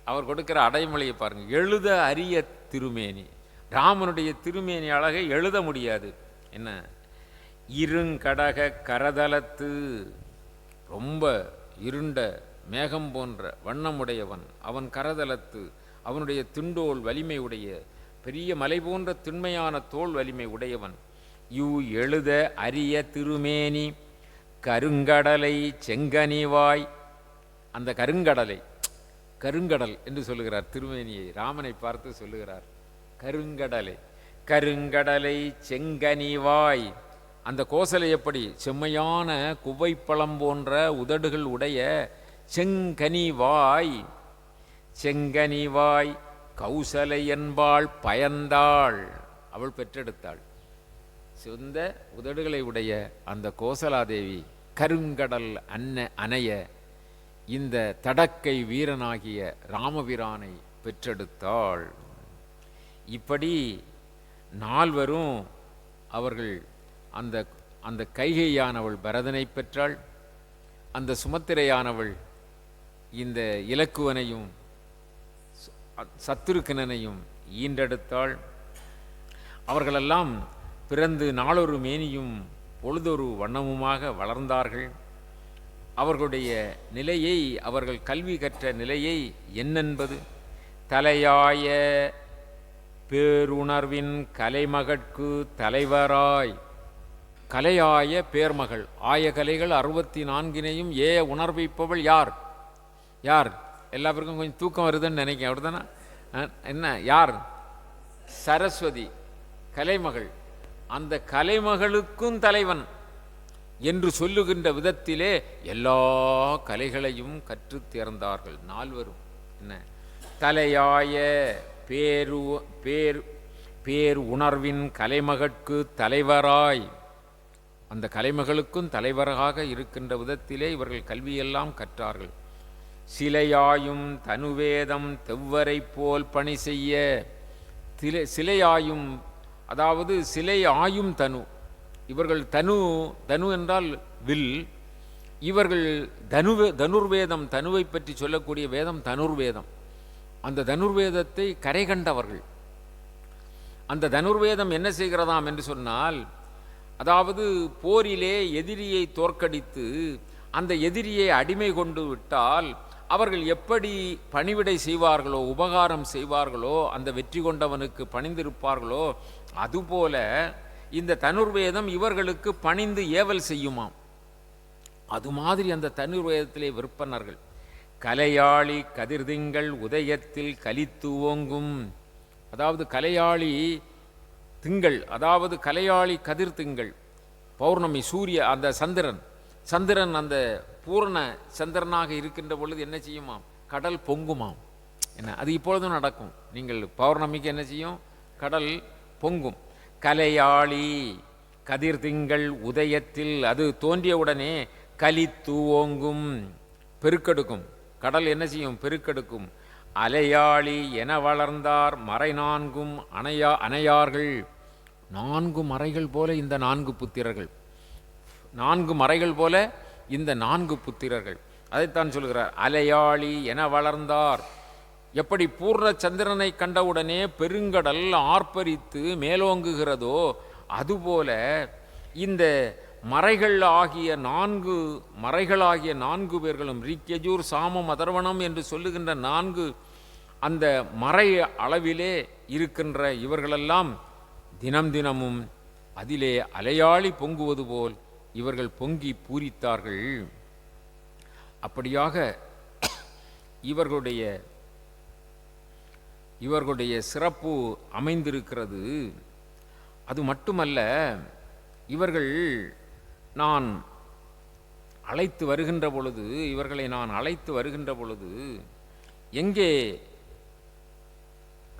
அவர் கொடுக்கிற அடைமொழியை பாருங்க, எழுத அரிய திருமேனி. ராமனுடைய திருமேனி அழகை எழுத முடியாது. என்ன இருங்கடக கரதலத்து, ரொம்ப இருண்ட மேகம் போன்ற வண்ணமுடையவன் அவன். கரதலத்து அவனுடைய திண்டோல் வலிமை உடைய, பெரிய மலை போன்ற திண்மையான தோல் வலிமை உடையவன். யூ எழுத அரிய திருமேனி கருங்கடலை செங்கனிவாய், அந்த கருங்கடலை, கருங்கடல் என்று சொல்லுகிறார் திருமேனியை, ராமனை பார்த்து சொல்லுகிறார் கருங்கடலை. கருங்கடலை செங்கனிவாய், அந்த கோசலை எப்படி செம்மையான குவைப்பழம் போன்ற உதடுகள் உடைய செங்கனிவாய். செங்கனிவாய் கௌசலை என்பாள் பயந்தாள், அவள் பெற்றெடுத்தாள். சொந்த உதடுகளை உடைய அந்த கோசலாதேவி கருங்கடல் அணைய இந்த தடக்கை வீரனாகிய ராமபிரானை பெற்றெடுத்தாள். இப்படி நால்வரும் அவர்கள் அந்த அந்த கைகையானவள் பரதனை பெற்றாள். அந்த சுமத்திரையானவள் இந்த இலக்குவனையும் சத்துருக்கனையும் ஈண்டெடுத்தாள். அவர்களெல்லாம் பிறந்து நாளொரு மேனியும் பொழுதொரு வண்ணமுமாக வளர்ந்தார்கள். அவர்களுடைய நிலையை, அவர்கள் கல்வி கற்ற நிலையை என்னென்பது, தலையாய பேருணர்வின் கலைமகட்கு தலைவராய், கலையாய பேர்மகள், ஆய கலைகள் 64 உணர்விப்பவள் யார்? யார்? எல்லா பேருக்கும் கொஞ்சம் தூக்கம் வருதுன்னு நினைக்கிறேன், அப்படிதானே? என்ன யார்? சரஸ்வதி கலைமகள். அந்த கலைமகளுக்கும் தலைவன் என்று சொல்லுகின்ற விதத்திலே எல்லா கலைகளையும் கற்று தேர்ந்தார்கள் நால்வரும். என்ன தலையாய பேர் உணர்வின் கலைமகட்கு தலைவராய், அந்த கலைமகளுக்கும் தலைவராக இருக்கின்ற விதத்திலே இவர்கள் கல்வியெல்லாம் கற்றார்கள். சிலையாயும் தனுவேதம் தெவ்வரை போல் பணி செய்ய, சிலையாயும் அதாவது சிலை ஆயும் தனு, இவர்கள் தனு என்றால் வில், இவர்கள் தனுர்வேதம், தனுவை பற்றி சொல்லக்கூடிய வேதம் தனுர்வேதம். அந்த தனுர்வேதத்தை கரை கண்டவர்கள். அந்த தனுர்வேதம் என்ன செய்கிறதாம் என்று சொன்னால், அதாவது போரிலே எதிரியை தோற்கடித்து அந்த எதிரியை அடிமை கொண்டு விட்டால் அவர்கள் எப்படி பணிவிடை செய்வார்களோ, உபகாரம் செய்வார்களோ, அந்த வெற்றி கொண்டவனுக்கு பணிந்திருப்பார்களோ, அதுபோல இந்த தனுர்வேதம் இவர்களுக்கு பணிந்து ஏவல் செய்யுமாம். அது மாதிரி அந்த தனுர்வேதத்திலே விற்பனர்கள். கலையாளி கதிர்திங்கள் உதயத்தில் கலித்து ஓங்கும், அதாவது கலையாளி திங்கள், அதாவது கலையாளி கதிர் திங்கள், பௌர்ணமி சூரிய, அந்த சந்திரன் அந்த பூரண சந்திரனாக இருக்கின்ற பொழுது என்ன செய்யுமாம்? கடல் பொங்குமாம். என்ன அது இப்பொழுதும் நடக்கும். நீங்கள் பௌர்ணமிக்கு என்ன செய்யும்? கடல் பொங்கும். கலையாளி கதிர் திங்கள் உதயத்தில், அது தோன்றியவுடனே கலித்து ஓங்கும், பெருக்கெடுக்கும். கடல் என்ன செய்யும்? பெருக்கெடுக்கும். அலையாளி என வளர்ந்தார் மறை நான்கும் அணையார்கள், 4 மறைகள் போல இந்த 4 புத்திரர்கள், 4 மறைகள் போல இந்த 4 புத்திரர்கள். அதைத்தான் சொல்கிறார். அலையாளி என வளர்ந்தார், எப்படி பூர்ண சந்திரனை கண்டவுடனே பெருங்கடல் ஆர்ப்பரித்து மேலோங்குகிறதோ அதுபோல இந்த மறைகளாகிய 4 பேர்களும், ரிக்யஜூர் சாமம் அதர்வணம் என்று சொல்லுகின்ற 4 அந்த மறை அளவிலே இருக்கின்ற இவர்களெல்லாம் தினமும் அதிலே அலையாளி பொங்குவது போல் இவர்கள் பொங்கி பூரித்தார்கள். அப்படியாக இவர்களுடைய சிறப்பு அமைந்திருக்கிறது. அது மட்டுமல்ல, இவர்கள் நான் அழைத்து வருகின்ற பொழுது, எங்கே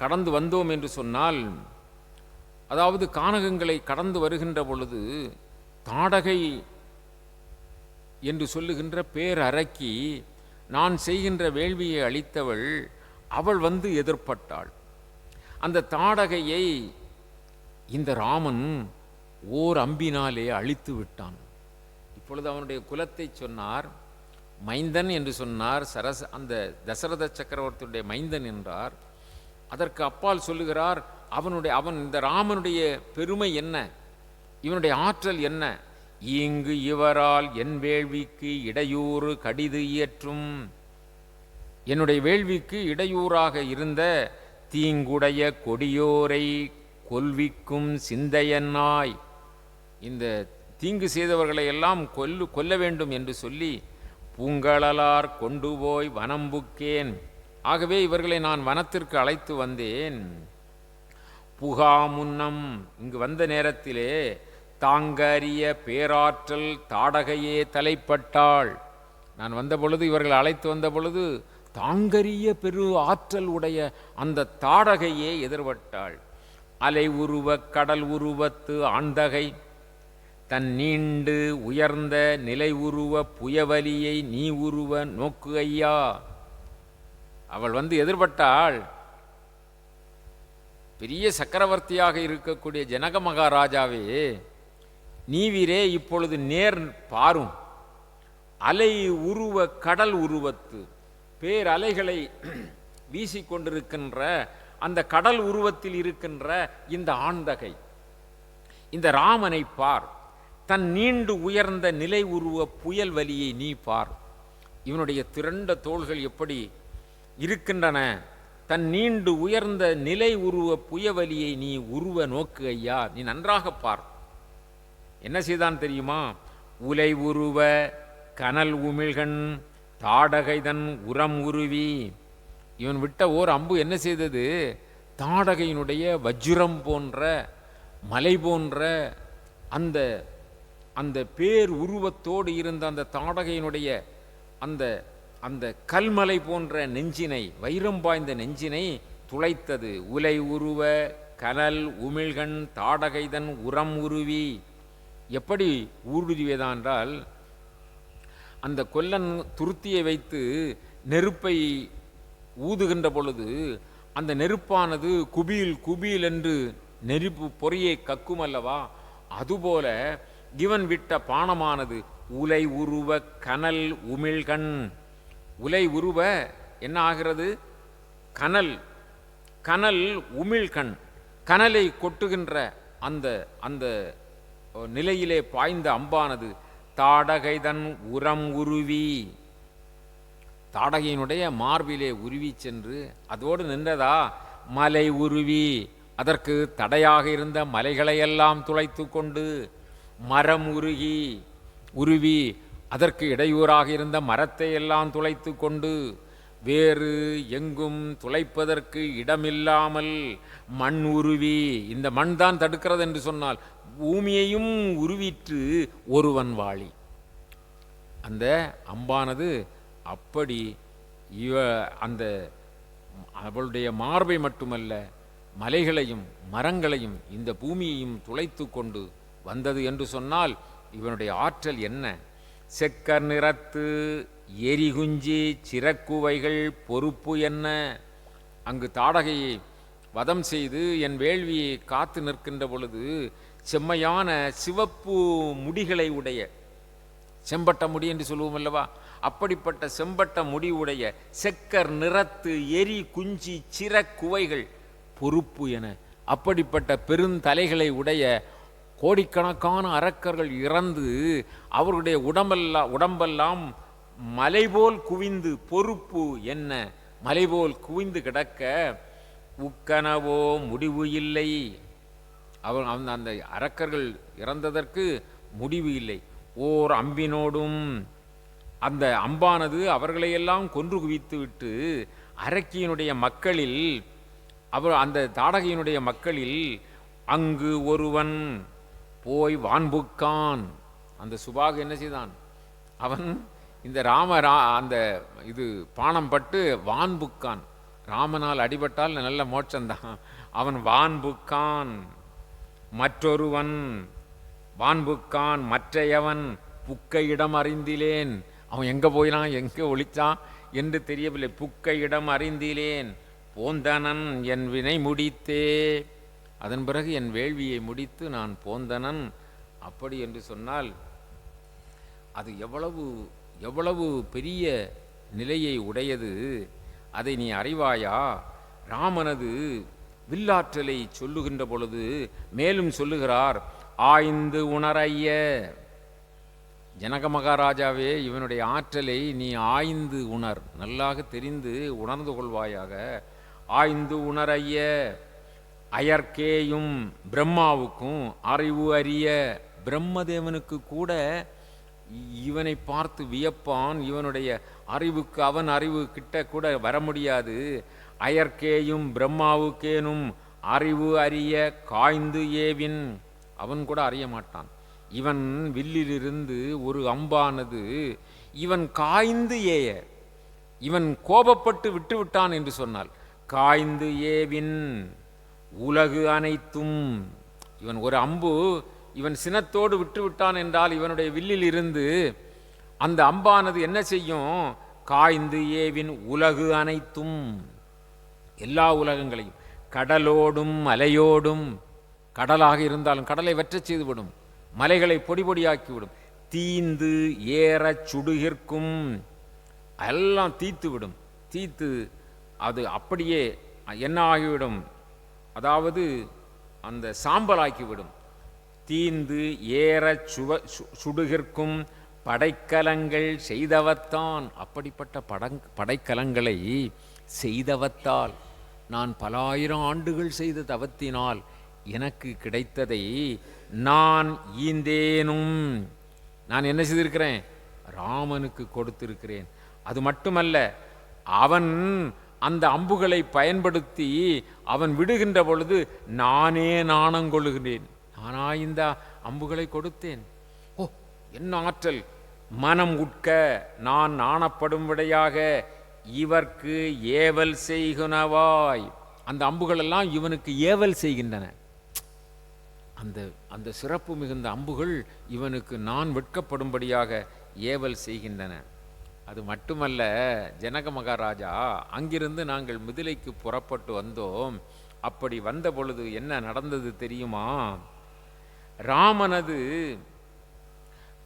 கடந்து வந்தோம் என்று சொன்னால், அதாவது கானகங்களை கடந்து வருகின்ற பொழுது தாடகை என்று சொல்லுகின்ற பேரரக்கி நான் செய்கின்ற வேள்வியை அளித்தவள், அவள் வந்து எதிர்ப்பட்டாள். அந்த தாடகையை இந்த ராமன் ஓர் அம்பினாலே அழித்து விட்டான். இப்பொழுது அவனுடைய குலத்தை சொன்னார், மைந்தன் என்று சொன்னார். அந்த தசரத சக்கரவர்த்தியுடைய மைந்தன் என்றார். அதற்கு அப்பால் சொல்லுகிறார், அவன் இந்த ராமனுடைய பெருமை என்ன, இவனுடைய ஆற்றல் என்ன? இங்கு இவரால் என் வேள்விக்கு இடையூறு கடிது இயற்றும், என்னுடைய வேள்விக்கு இடையூறாக இருந்த தீங்குடைய கொடியோரை கொல்விக்கும் சிந்தையன்னாய், இந்த தீங்கு செய்தவர்களை எல்லாம் கொல்ல வேண்டும் என்று சொல்லி பூங்கழலார் கொண்டு போய் வனம்புக்கேன். ஆகவே இவர்களை நான் வனத்திற்கு அழைத்து வந்தேன். புகா முன்னம், இங்கு வந்த நேரத்திலே தாங்கரிய பேராற்றல் தாடகையே தலைப்பட்டாள். நான் வந்த பொழுது, இவர்கள் அழைத்து வந்த பொழுது தாங்கரிய பெரு ஆற்றல் உடைய அந்த தாடகையே எதிர்பட்டாள். அலை உருவ கடல் உருவத்து ஆண்டகை தன் நீண்டு உயர்ந்த நிலை உருவ புயவலியை நீ உருவ நோக்கு ஐயா. அவள் வந்து எதிர்பட்டாள். பெரிய சக்கரவர்த்தியாக இருக்கக்கூடிய ஜனக மகாராஜாவே, நீவீரே இப்பொழுது நேர் பாரும். அலை உருவ கடல் உருவத்து, பேரலைகளை வீசிக்கொண்டிருக்கின்ற அந்த கடல் உருவத்தில் இருக்கின்ற இந்த ஆண்டகை, இந்த ராமனை பார். தன் நீண்டு உயர்ந்த நிலை உருவ புயல் வலியை நீ பார். இவனுடைய திரண்ட தோள்கள் எப்படி இருக்கின்றன. தன் நீண்டு உயர்ந்த நிலை உருவ புயவலியை நீ உருவ நோக்கு ஐயா, நீ நன்றாக பார். என்ன செய்தான் தெரியுமா? உலை உருவ கனல் உமிழ்கண் தாடகைதன் உரம் உருவி. இவன் விட்ட ஓர் அம்பு என்ன செய்தது? தாடகையினுடைய வஜ்ரம் போன்ற மலை போன்ற அந்த அந்த பேர் உருவத்தோடு இருந்த அந்த தாடகையினுடைய அந்த அந்த கல்மலை போன்ற நெஞ்சினை, வைரம் பாய்ந்த நெஞ்சினை துளைத்தது. உலை உருவ கனல் உமிழ்கண் தாடகைதன் உரம் உருவி. எப்படி ஊடுருவியதான் என்றால், அந்த கொல்லன் துருத்தியை வைத்து நெருப்பை ஊதுகின்ற பொழுது அந்த நெருப்பானது குபீல் குபீல் என்று நெருப்பு பொறியை கக்கும் அல்லவா, அதுபோல இவன் விட்ட பானமானது உலை உருவ கனல் உமிழ்கண். உலை உருவ என்ன ஆகிறது? கனல், கனல் உமிழ்கண், கனலை கொட்டுகின்ற அந்த அந்த நிலையிலே பாய்ந்த அம்பானது தாடகைதன் உரம் உருவி, தாடகையினுடைய மார்பிலே உருவி சென்று அதோடு நின்றதா. மலை உருவி, அதற்கு தடையாக இருந்த மலைகளையெல்லாம் துளைத்து கொண்டு, மரம் உருவி அதற்கு இடையூறாக இருந்த மரத்தை எல்லாம் துளைத்து கொண்டு, வேறு எங்கும் துளைப்பதற்கு இடமில்லாமல் மண் உருவி, இந்த மண் தான் தடுக்கிறது என்று சொன்னால் பூமியையும் உருவிற்று ஒருவன் வாழி. அந்த அம்பானது அப்படி அந்த அவளுடைய மார்பை மட்டுமல்ல, மலைகளையும் மரங்களையும் இந்த பூமியையும் துளைத்து கொண்டு வந்தது என்று சொன்னால் இவனுடைய ஆற்றல் என்ன? செக்கர் நிறத்து எரிகுஞ்சி சிறக்குவைகள் பொறுப்பு என்ன? அங்கு தாடகையை வதம் செய்து என் வேள்வியை காத்து நிற்கின்ற பொழுது செம்மையான சிவப்பு முடிகளை உடைய, செம்பட்ட முடி என்று சொல்லுவோம் அல்லவா, அப்படிப்பட்ட செம்பட்ட முடி உடைய செக்கர் நிறத்து எரி குஞ்சி சிறக்குவைகள் பொறுப்பு என, அப்படிப்பட்ட பெருந்தலைகளை உடைய கோடிக்கணக்கான அரக்கர்கள் இறந்து அவருடைய உடம்பெல்லாம் மலைபோல் குவிந்து, பொறுப்பு என்ன, மலைபோல் குவிந்து கிடக்க உக்கனவோ முடிவு இல்லை. அந்த அரக்கர்கள் இறந்ததற்கு முடிவு இல்லை. ஓர் அம்பினோடும், அந்த அம்பானது அவர்களையெல்லாம் கொன்று குவித்து விட்டு அரக்கியினுடைய மக்களில், அந்த தாடகையினுடைய மக்களில் அங்கு ஒருவன் போய் வான்புக்கான். அந்த சுபாகு என்ன செய்தான்? அவன் இந்த அந்த இது பானம் பட்டு வான்புக்கான். ராமனால் அடிபட்டால் நல்ல மோட்சம்தான். அவன் வான்புக்கான் மற்றொருவன், வான்புக்கான் மற்றையவன் புக்க இடம் அறிந்திலேன். அவன் எங்கே போயினான், எங்கே ஒளிச்சான் என்று தெரியவில்லை. புக்க இடம் அறிந்திலேன் போந்தனன் என் வினை முடித்தே. அதன் பிறகு என் வேள்வியை முடித்து நான் போந்தனன். அப்படி என்று சொன்னால் அது எவ்வளவு எவ்வளவு பெரிய நிலையை உடையது. அதை நீ அறிவாயா? ராமனது வில்லாற்றலை சொல்லுகின்ற பொழுது மேலும் சொல்லுகிறார், ஆய்ந்து உணரைய. ஜனக மகாராஜாவே, இவனுடைய ஆற்றலை நீ ஆய்ந்து உணர், நல்லாக தெரிந்து உணர்ந்து கொள்வாயாக. ஆய்ந்து உணரைய அயற்கேயும் பிரம்மாவுக்கும் அறிவு அறிய. பிரம்மதேவனுக்கு கூட இவனை பார்த்து வியப்பான். இவனுடைய அறிவுக்கு அவன் அறிவு கிட்ட கூட வர முடியாது. அயற்கேயும் பிரம்மாவுக்கேனும் அறிவு அறிய காய்ந்து ஏவின். அவன் கூட அறிய மாட்டான். இவன் வில்லிலிருந்து ஒரு அம்பானது இவன் காய்ந்து ஏய, இவன் கோபப்பட்டு விட்டு விட்டான் என்று சொன்னால் காய்ந்து ஏவின் உலகு அனைத்தும். இவன் ஒரு அம்பு இவன் சினத்தோடு விட்டு விட்டான் என்றால் இவனுடைய வில்லில் இருந்து அந்த அம்பானது என்ன செய்யும்? காய்ந்து ஏவின் உலகு அனைத்தும், எல்லா உலகங்களையும், கடலோடும் மலையோடும், கடலாக இருந்தாலும் கடலை வெற்றச் செய்துவிடும், மலைகளை பொடி பொடியாக்கிவிடும். தீந்து ஏற சுடுகிற்கும், எல்லாம் தீத்து விடும். தீத்து அது அப்படியே என்ன ஆகிவிடும்? அதாவது அந்த சாம்பலாக்கிவிடும். தீந்து ஏற சுடுகிற்கும் படைக்கலங்கள் செய்தவத்தான். அப்படிப்பட்ட படைக்கலங்களை செய்தவத்தால், நான் பல ஆயிரம் ஆண்டுகள் செய்த தவத்தினால் எனக்கு கிடைத்ததை நான் ஈந்தேனும். நான் என்ன செய்திருக்கிறேன்? ராமனுக்கு கொடுத்திருக்கிறேன். அது மட்டுமல்ல, அவன் அந்த அம்புகளை பயன்படுத்தி அவன் விடுகின்ற பொழுது நானே நாணங்கொள்ளுகிறேன். நானா இந்த அம்புகளை கொடுத்தேன். ஓ, என்ன ஆற்றல்! மனம் உட்க நான் நாணப்படும் விடையாக இவர்க்கு ஏவல் செய்குனவாய். அந்த அம்புகள் எல்லாம் இவனுக்கு ஏவல் செய்கின்றன. அந்த அந்த சிறப்பு மிகுந்த அம்புகள் இவனுக்கு நான் வெட்கப்படும்படியாக ஏவல் செய்கின்றன. அது மட்டுமல்ல, ஜனக மகாராஜா, அங்கிருந்து நாங்கள் மிதிலைக்கு புறப்பட்டு வந்தோம். அப்படி வந்த பொழுது என்ன நடந்தது தெரியுமா? ராமனது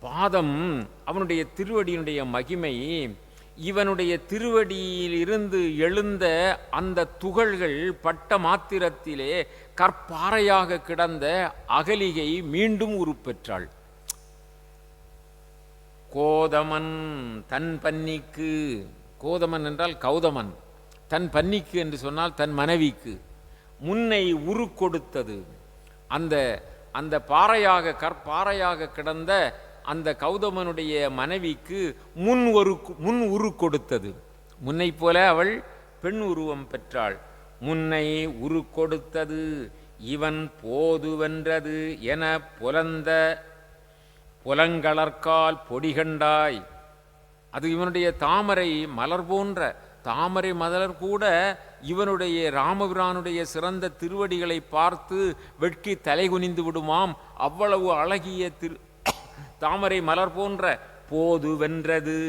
பாதம், அவனுடைய திருவடியினுடைய மகிமை, இவனுடைய திருவடியிலிருந்து எழுந்த அந்த துகள்கள் பட்ட மாத்திரத்திலே கற்பாறையாக கிடந்த அகலிகை மீண்டும் உருப்பெற்றாள். கோதமன் தன் பன்னிக்கு, கோதமன் என்றால் கௌதமன், தன் பன்னிக்கு என்று சொன்னால் தன் மனைவிக்கு முன்னை உரு கொடுத்தது. அந்த அந்த பாறையாக கற்பாறையாக கிடந்த அந்த கௌதமனுடைய மனைவிக்கு முன் உரு கொடுத்தது. முன்னை போல அவள் பெண் உருவம் பெற்றாள். முன்னை உரு கொடுத்தது இவன் போதுவென்றது என புலந்த புலங்களற்கால் பொடிகண்டாய். அது இவனுடைய தாமரை மலர் போன்ற தாமரை மலர் கூட இவனுடைய ராமபிரானுடைய சிறந்த திருவடிகளை பார்த்து வெட்கி தலை குனிந்து விடுமாம். அவ்வளவு அழகிய தாமரை மலர் போன்ற போது வென்றது.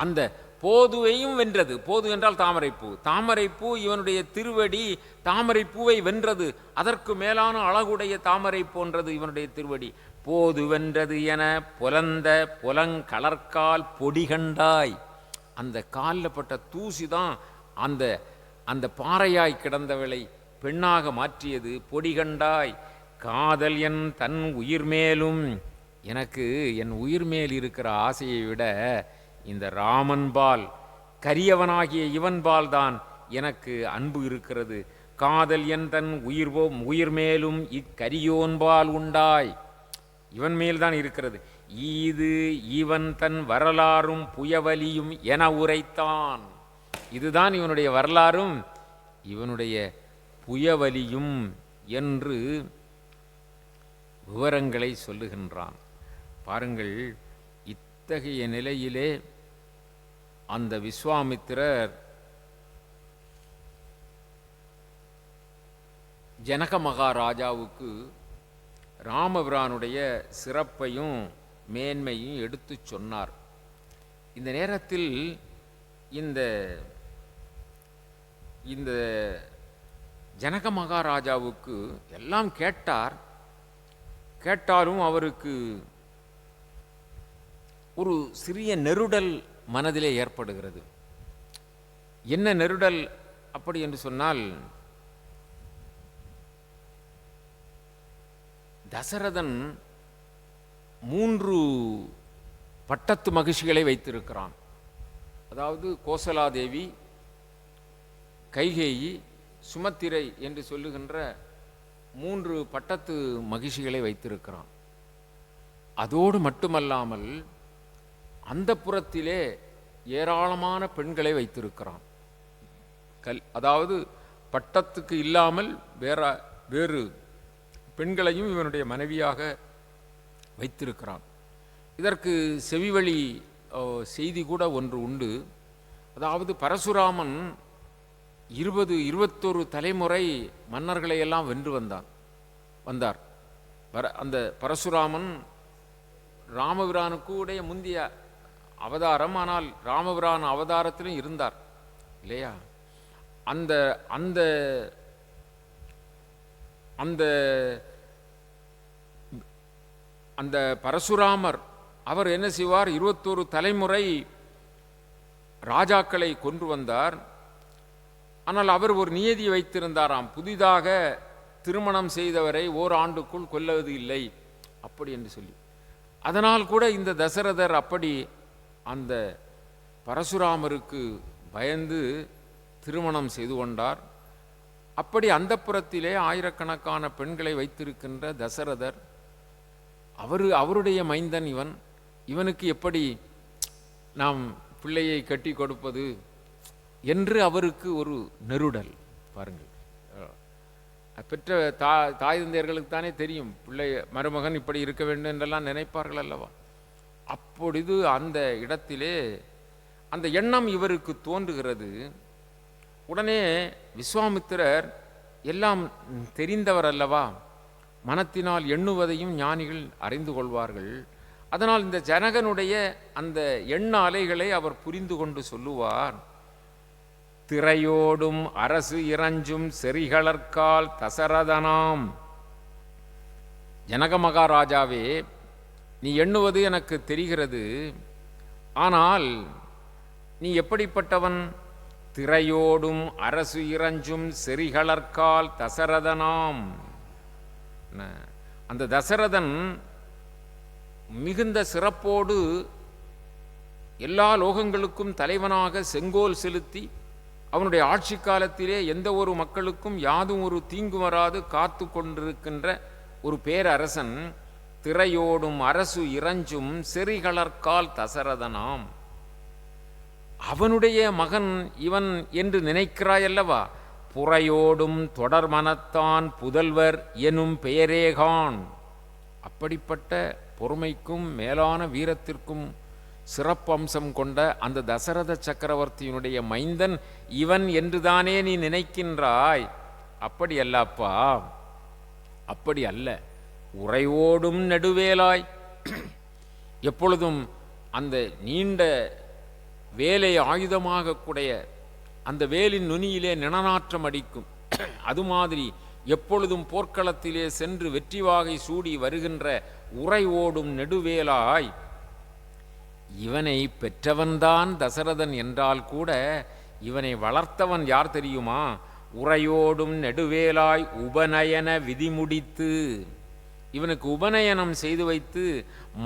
அந்த போதுவையும் வென்றது. போது என்றால் தாமரைப்பூ. தாமரைப்பூ இவனுடைய திருவடி தாமரைப்பூவை வென்றது. அதற்கு மேலான அழகுடைய தாமரை போன்றது இவனுடைய திருவடி. போது வென்றது என புலந்த புலங்கலர்கால் பொடிகண்டாய். அந்த காலில் பட்ட தூசி தான் அந்த அந்த பாறையாய் கிடந்தவளை பெண்ணாக மாற்றியது. பொடிகண்டாய் காதல் என் தன் உயிர் மேலும். எனக்கு என் உயிர் மேல் இருக்கிற ஆசையை விட இந்த ராமன்பால், கரியவனாகிய இவன்பால் தான் எனக்கு அன்பு இருக்கிறது. காதல் என் தன் உயிர் மேலும் இக்கரியோன்பால் உண்டாய். இவன் மேல்தான் இருக்கிறது. இது இவன் தன் வரலாறும் புயவலியும் என உரைத்தான். இதுதான் இவனுடைய வரலாறும் இவனுடைய புயவலியும் என்று விவரங்களை சொல்லுகின்றான். பாருங்கள், இத்தகைய நிலையிலே அந்த விஸ்வாமித்திரர் ஜனக மகாராஜாவுக்கு ராமபிரானுடைய சிறப்பையும் மேன்மையும் எடுத்து சொன்னார். இந்த நேரத்தில் இந்த இந்த ஜனக மகாராஜாவுக்கு எல்லாம் கேட்டாலும் அவருக்கு ஒரு சிறிய நெருடல் மனதிலே ஏற்படுகிறது. என்ன நெருடல் அப்படி என்று சொன்னால், தசரதன் 3 பட்டத்து மகிழ்ச்சிகளை வைத்திருக்கிறான். அதாவது கோசலாதேவி, கைகேயி, சுமத்திரை என்று சொல்லுகின்ற 3 பட்டத்து மகிழ்ச்சிகளை வைத்திருக்கிறான். அதோடு மட்டுமல்லாமல் அந்த புறத்திலே ஏராளமான பெண்களை வைத்திருக்கிறான். அதாவது பட்டத்துக்கு இல்லாமல் வேறு பெண்களையும் இவனுடைய மனைவியாக வைத்திருக்கிறான். இதற்கு செவிவழி செய்தி கூட ஒன்று உண்டு. அதாவது பரசுராமன் 21 தலைமுறை மன்னர்களை எல்லாம் வென்று வந்தார். அந்த பரசுராமன் ராமபிரானுக்கு உடைய முந்திய அவதாரம். ஆனால் ராமபிரான் அவதாரத்திலும் இருந்தார் இல்லையா? அந்த அந்த அந்த அந்த பரசுராமர் அவர் என்ன செய்வார்? 21 தலைமுறை ராஜாக்களை கொன்று வந்தார். ஆனால் அவர் ஒரு நியதி வைத்திருந்தாராம், புதிதாக திருமணம் செய்தவரை ஓராண்டுக்குள் கொல்லுவது இல்லை அப்படி என்று சொல்லி. அதனால் கூட இந்த தசரதர் அப்படி அந்த பரசுராமருக்கு பயந்து திருமணம் செய்து கொண்டார். அப்படி அந்த புறத்திலே ஆயிரக்கணக்கான பெண்களை வைத்திருக்கின்ற தசரதர் அவருடைய மைந்தன் இவனுக்கு எப்படி நாம் பிள்ளையை கட்டி கொடுப்பது என்று அவருக்கு ஒரு நெருடல். பாருங்கள், பெற்ற தாய் தந்தையர்களுக்கு தானே தெரியும், பிள்ளை மருமகன் இப்படி இருக்க வேண்டும் என்றெல்லாம் நினைப்பார்கள் அல்லவா? அப்பொழுது அந்த இடத்திலே அந்த எண்ணம் இவருக்கு தோன்றுகிறது. உடனே விஸ்வாமித்திரர் எல்லாம் தெரிந்தவர் அல்லவா, மனத்தினால் எண்ணுவதையும் ஞானிகள் அறிந்து கொள்வார்கள். அதனால் இந்த ஜனகனுடைய அந்த எண்ண அலைகளை அவர் புரிந்து கொண்டு சொல்லுவார். திரையோடும் அரசு இறஞ்சும் செறிகளற்கால் தசரதனாம். ஜனக மகாராஜாவே, நீ எண்ணுவது எனக்கு தெரிகிறது. ஆனால் நீ எப்படிப்பட்டவன்? திரையோடும் அரசு இறஞ்சும் செறிகளற்கால் தசரதனாம். அந்த தசரதன் மிகுந்த சிறப்போடு எல்லா லோகங்களுக்கும் தலைவனாக செங்கோல் செலுத்தி அவனுடைய ஆட்சி காலத்திலே எந்த ஒரு மக்களுக்கும் யாதும் ஒரு தீங்கு வராது காத்து கொண்டிருக்கின்ற ஒரு பேரரசன். திரையோடும் அரசு இறஞ்சும் செறிகளற்கால் தசரதனாம். அவனுடைய மகன் இவன் என்று நினைக்கிறாயல்லவா? புறையோடும் தொடர் மனத்தான் புதல்வர் எனும் பெயரேகான். அப்படிப்பட்ட பொறுமைக்கும் மேலான வீரத்திற்கும் சிறப்பம்சம் கொண்ட அந்த தசரத சக்கரவர்த்தியினுடைய மைந்தன் இவன் என்றுதானே நீ நினைக்கின்றாய்? அப்படி அல்லப்பா, அப்படி அல்ல. உறையோடும் நெடுவேலாய், எப்பொழுதும் அந்த நீண்ட வேலை ஆயுதமாக கூடிய அந்த வேலின் நுனியிலே நிணநாற்றம் அடிக்கும். அது மாதிரி எப்பொழுதும் போர்க்களத்திலே சென்று வெற்றி வாகை சூடி வருகின்ற உறை ஓடும் நெடுவேலாய், இவனை பெற்றவன்தான் தசரதன் என்றால் கூட இவனை வளர்த்தவன் யார் தெரியுமா? உறையோடும் நெடுவேலாய் உபநயன விதி முடித்து, இவனுக்கு உபநயனம் செய்து வைத்து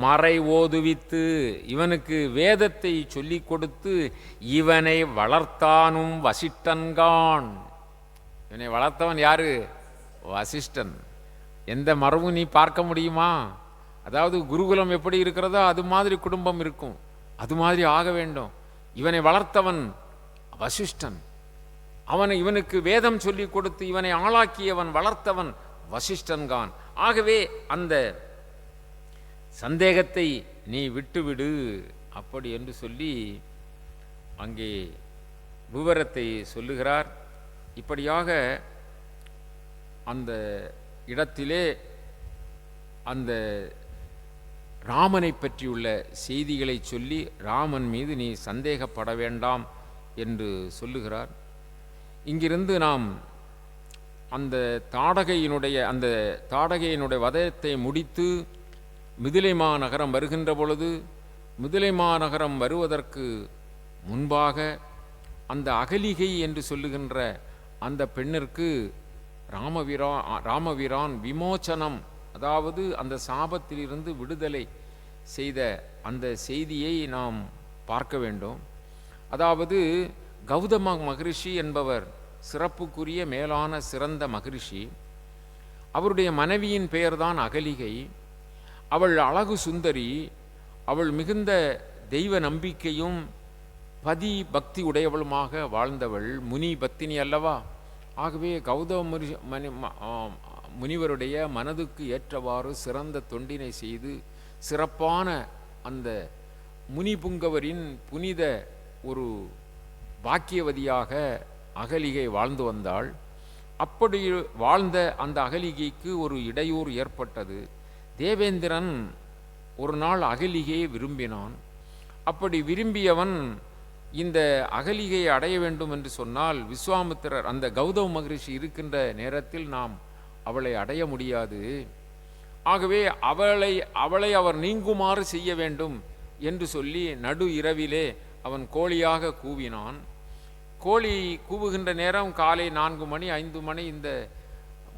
மறை ஓதுவித்து இவனுக்கு வேதத்தை சொல்லிக் கொடுத்து இவனை வளர்த்தானும் வசிஷ்டன்கான். இவனை வளர்த்தவன் யாரு? வசிஷ்டன். எந்த மரபும் நீ பார்க்க முடியுமா? அதாவது குருகுலம் எப்படி இருக்கிறதோ அது மாதிரி குடும்பம் இருக்கும், அது மாதிரி ஆக வேண்டும். இவனை வளர்த்தவன் வசிஷ்டன். இவனுக்கு வேதம் சொல்லிக் கொடுத்து இவனை ஆளாக்கியவன் வளர்த்தவன் வசிஷ்டன்கான். ஆகவே அந்த சந்தேகத்தை நீ விட்டுவிடு அப்படி என்று சொல்லி அங்கே விவரத்தை சொல்லுகிறார். இப்படியாக அந்த இடத்திலே அந்த ராமனை பற்றியுள்ள செய்திகளை சொல்லி ராமன் மீது நீ சந்தேகப்பட வேண்டாம் என்று சொல்லுகிறார். இங்கிருந்து நாம் அந்த தாடகையினுடைய வதத்தை முடித்து மிதிலை மாநகரம் வருகின்ற பொழுது, மிதிலை மாநகரம் வருவதற்கு முன்பாக அந்த அகலிகை என்று சொல்லுகின்ற அந்த பெண்ணிற்கு ராமபிரான் விமோச்சனம், அதாவது அந்த சாபத்திலிருந்து விடுதலை செய்த அந்த செய்தியை நாம் பார்க்க வேண்டும். அதாவது கௌதம மகரிஷி என்பவர் சிறப்புக்குரிய மேலான சிறந்த மகரிஷி. அவருடைய மனைவியின் பெயர்தான் அகலிகை. அவள் அழகு சுந்தரி. அவள் மிகுந்த தெய்வ நம்பிக்கையும் பதி பக்தி உடையவளுமாக வாழ்ந்தவள். முனி பத்தினி அல்லவா? ஆகவே கௌதம முனிவருடைய மனதுக்கு ஏற்றவாறு சிறந்த தொண்டினை செய்து சிறப்பான அந்த முனிபுங்கவரின் புனித ஒரு பாக்கியவதியாக அகலிகை வாழ்ந்து வந்தாள். அப்படி வாழ்ந்த அந்த அகலிகைக்கு ஒரு இடையூறு ஏற்பட்டது. தேவேந்திரன் ஒரு நாள் அகலிகையை விரும்பினான். அப்படி விரும்பியவன் இந்த அகலிகையை அடைய வேண்டும் என்று சொன்னால் விஸ்வாமித்திரர், அந்த கௌதம மகரிஷி இருக்கின்ற நேரத்தில் நாம் அவளை அடைய முடியாது. ஆகவே அவளை அவர் நீங்குமாறு செய்ய வேண்டும் என்று சொல்லி நடு இரவிலே அவன் கோழியாக கூவினான். கோழி கூவுகின்ற நேரம் காலை 4 மணி 5 மணி, இந்த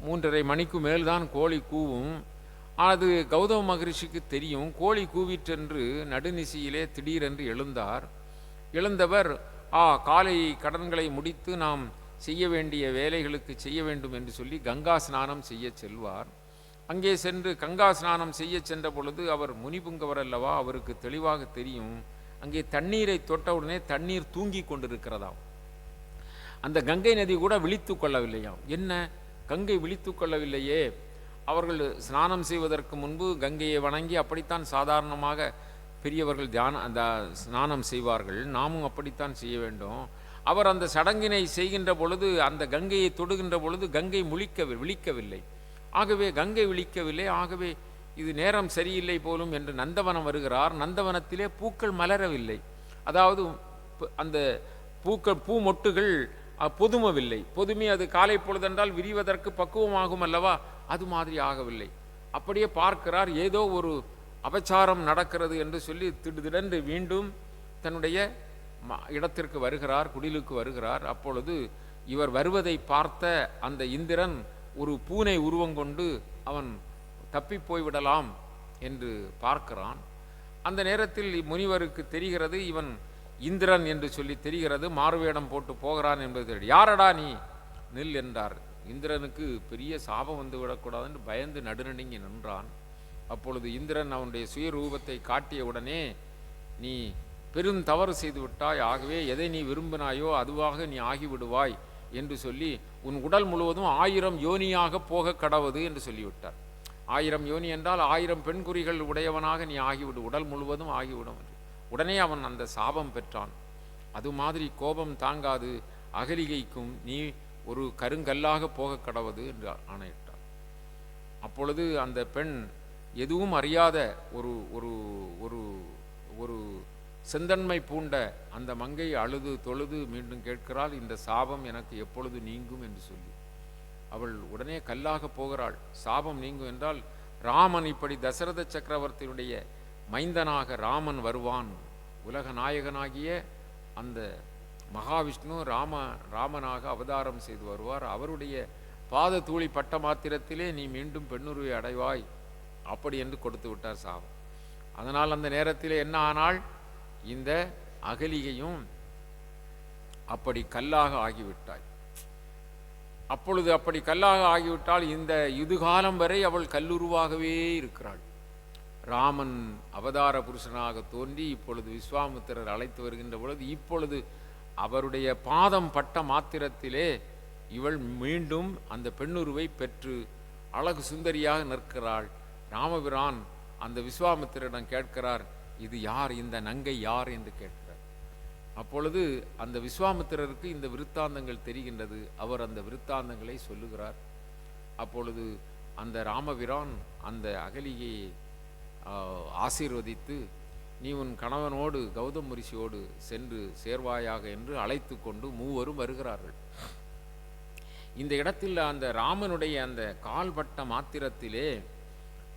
3:30 மணிக்கு மேல்தான் கோழி கூவும். அது கௌதம மகரிஷிக்கு தெரியும். கோழி கூவிற்றென்று நடுநிசியிலே திடீரென்று எழுந்தார். எழுந்தவர் காலை கடன்களை முடித்து நாம் செய்ய வேண்டிய வேலைகளுக்கு செய்ய வேண்டும் என்று சொல்லி கங்கா ஸ்நானம் செய்ய செல்வார். அங்கே சென்று கங்கா ஸ்நானம் செய்ய சென்ற பொழுது அவர் முனிபுங்கவர் அல்லவா, அவருக்கு தெளிவாக தெரியும் அங்கே தண்ணீரை தொட்டவுடனே தண்ணீர் தூங்கி கொண்டிருக்கிறதாம். அந்த கங்கை நதி கூட விழித்து கொள்ளவில்லையாம். என்ன, கங்கை விழித்து கொள்ளவில்லையே? அவர்கள் ஸ்நானம் செய்வதற்கு முன்பு கங்கையை வணங்கி அப்படித்தான் சாதாரணமாக பெரியவர்கள் ஸ்நானம் செய்வார்கள். நாமும் அப்படித்தான் செய்ய வேண்டும். அவர் அந்த சடங்கினை செய்கின்ற பொழுது, அந்த கங்கையை தொடுகின்ற பொழுது கங்கை விழிக்கவில்லை. ஆகவே கங்கை விழிக்கவில்லை. ஆகவே இது நேரம் சரியில்லை போலும் என்று நந்தவனம் வருகிறார். நந்தவனத்திலே பூக்கள் மலரவில்லை. அதாவது அந்த பூ மொட்டுகள் பொதுமவில்லை. பொதுமை அது காலை பொழுதென்றால் விரிவதற்கு பக்குவமாகும் அல்லவா, அது மாதிரி ஆகவில்லை. அப்படியே பார்க்கிறார், ஏதோ ஒரு அபச்சாரம் நடக்கிறது என்று சொல்லி திடீரென்று மீண்டும் தன்னுடைய இடத்திற்கு வருகிறார், குடிலுக்கு வருகிறார். அப்பொழுது இவர் வருவதை பார்த்த அந்த இந்திரன் ஒரு பூனை உருவம் கொண்டு அவன் தப்பி போய்விடலாம் என்று பார்க்கிறான். அந்த நேரத்தில் முனிவருக்கு தெரிகிறது, இவன் இந்திரன் என்று சொல்லி தெரிகிறது. மாறுவேடம் போட்டு போகிறான் என்பது தெரியும். யாரடா நீ, நில் என்றார். இந்திரனுக்கு பெரிய சாபம் வந்து விடக்கூடாது என்று பயந்து நடுநடுங்கி நின்றான். அப்பொழுது இந்திரன் அவனுடைய சுயரூபத்தை காட்டிய உடனே, நீ பெரும் தவறு செய்து விட்டாய், ஆகவே எதை நீ விரும்பினாயோ அதுவாக நீ ஆகிவிடுவாய் என்று சொல்லி உன் உடல் முழுவதும் 1000 யோனியாக போக கடவுது என்று சொல்லிவிட்டார். 1000 யோனி என்றால் 1000 பெண் குறிகள் உடையவனாக நீ ஆகிவிடு, உடல் முழுவதும் ஆகிவிடும் என்று. உடனே அவன் அந்த சாபம் பெற்றான். அது மாதிரி கோபம் தாங்காது அகலிகைக்கும் நீ ஒரு கருங்கல்லாக போக கடவுது என்று ஆணையிட்டார். அப்பொழுது அந்த பெண் எதுவும் அறியாத ஒரு ஒரு ஒரு ஒரு செந்தன்மை பூண்ட அந்த மங்கை அழுது தொழுது மீண்டும் கேட்கிறாள், இந்த சாபம் எனக்கு எப்பொழுது நீங்கும் என்று சொல்லி. அவள் உடனே கல்லாக போகிறாள். சாபம் நீங்கும் என்றால் ராமன் இப்படி தசரத சக்கரவர்த்தியுடைய மைந்தனாக ராமன் வருவான். உலக நாயகனாகிய அந்த மகாவிஷ்ணு ராமனாக அவதாரம் செய்து வருவார். அவருடைய பாத தூளி பட்ட மாத்திரத்திலே நீ மீண்டும் பெண்ணுருவை அடைவாய், அப்படி என்று கொடுத்து விட்டார் சாபம். அதனால் அந்த நேரத்திலே என்ன ஆனால், இந்த அகலிகையும் அப்படி கல்லாக ஆகிவிட்டாய். அப்பொழுது அப்படி கல்லாக ஆகிவிட்டால் இந்த இதுகாலம் வரை அவள் கல்லுருவாகவே இருக்கிறாள். ராமன் அவதார புருஷனாக தோன்றி இப்பொழுது விஸ்வாமித்திரர் அழைத்து வருகின்ற பொழுது, இப்பொழுது அவருடைய பாதம் பட்ட மாத்திரத்திலே இவள் மீண்டும் அந்த பெண்ணுருவை பெற்று அழகு சுந்தரியாக நிற்கிறாள். ராமபிரான் அந்த விஸ்வாமித்திரரிடம் கேட்கிறார், இது யார், இந்த நங்கை யார் என்று கேட்கிறார். அப்பொழுது அந்த விஸ்வாமித்திரருக்கு இந்த விருத்தாந்தங்கள் தெரிகின்றது. அவர் அந்த விருத்தாந்தங்களை சொல்லுகிறார். அப்பொழுது அந்த ராமபிரான் அந்த அகலிகையை ஆசீர்வதித்து, நீ உன் கணவனோடு கௌதம ரிஷியோடு சென்று சேர்வாயாக என்று அழைத்து கொண்டு மூவரும் வருகிறார்கள். இந்த இடத்தில் அந்த ராமனுடைய அந்த கால்பட்ட மாத்திரத்திலே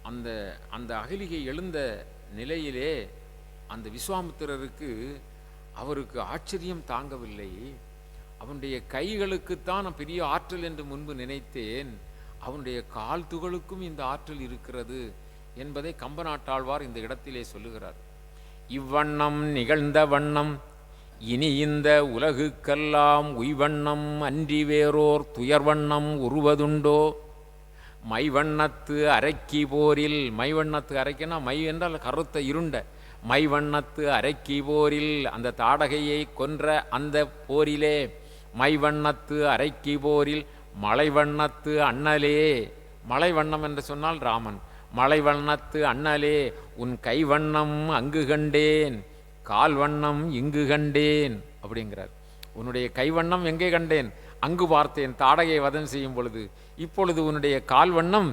அந்த அந்த அகலிகை எழுந்த நிலையிலே அந்த விஸ்வாமித்திரருக்கு அவருக்கு ஆச்சரியம் தாங்கவில்லை. அவனுடைய கைகளுக்குத்தான் பெரிய ஆற்றல் என்று முன்பு நினைத்தேன், அவனுடைய கால் துகளுக்கும் இந்த ஆற்றல் இருக்கிறது என்பதை கம்பநாட்டாழ்வார் இந்த இடத்திலே சொல்லுகிறார். இவ்வண்ணம் நிகழ்ந்த வண்ணம் இனி இந்த உலகுக்கெல்லாம் உய்வண்ணம் அன்றி வேறோர் துயர்வண்ணம் உருவதுண்டோ, மைவண்ணத்து அரைக்கி போரில், மைவண்ணத்து அரைக்கினா மை என்றால் கருத்த இருண்ட, மைவண்ணத்து அரைக்கி போரில் அந்த தாடகையை கொன்ற அந்த போரிலே, மைவண்ணத்து அரைக்கி போரில் மலைவண்ணத்து அண்ணலே, மலைவண்ணம் என்று சொன்னால் ராமன், மலைவண்ணத்து அண்ணலே உன் கைவண்ணம் அங்கு கண்டேன், கால் வண்ணம் இங்கு கண்டேன் அப்படிங்கிறார். உன்னுடைய கைவண்ணம் எங்கே கண்டேன்? அங்கு பார்த்தேன் தாடகை வதம் செய்யும் பொழுது. இப்பொழுது உன்னுடைய கால் வண்ணம்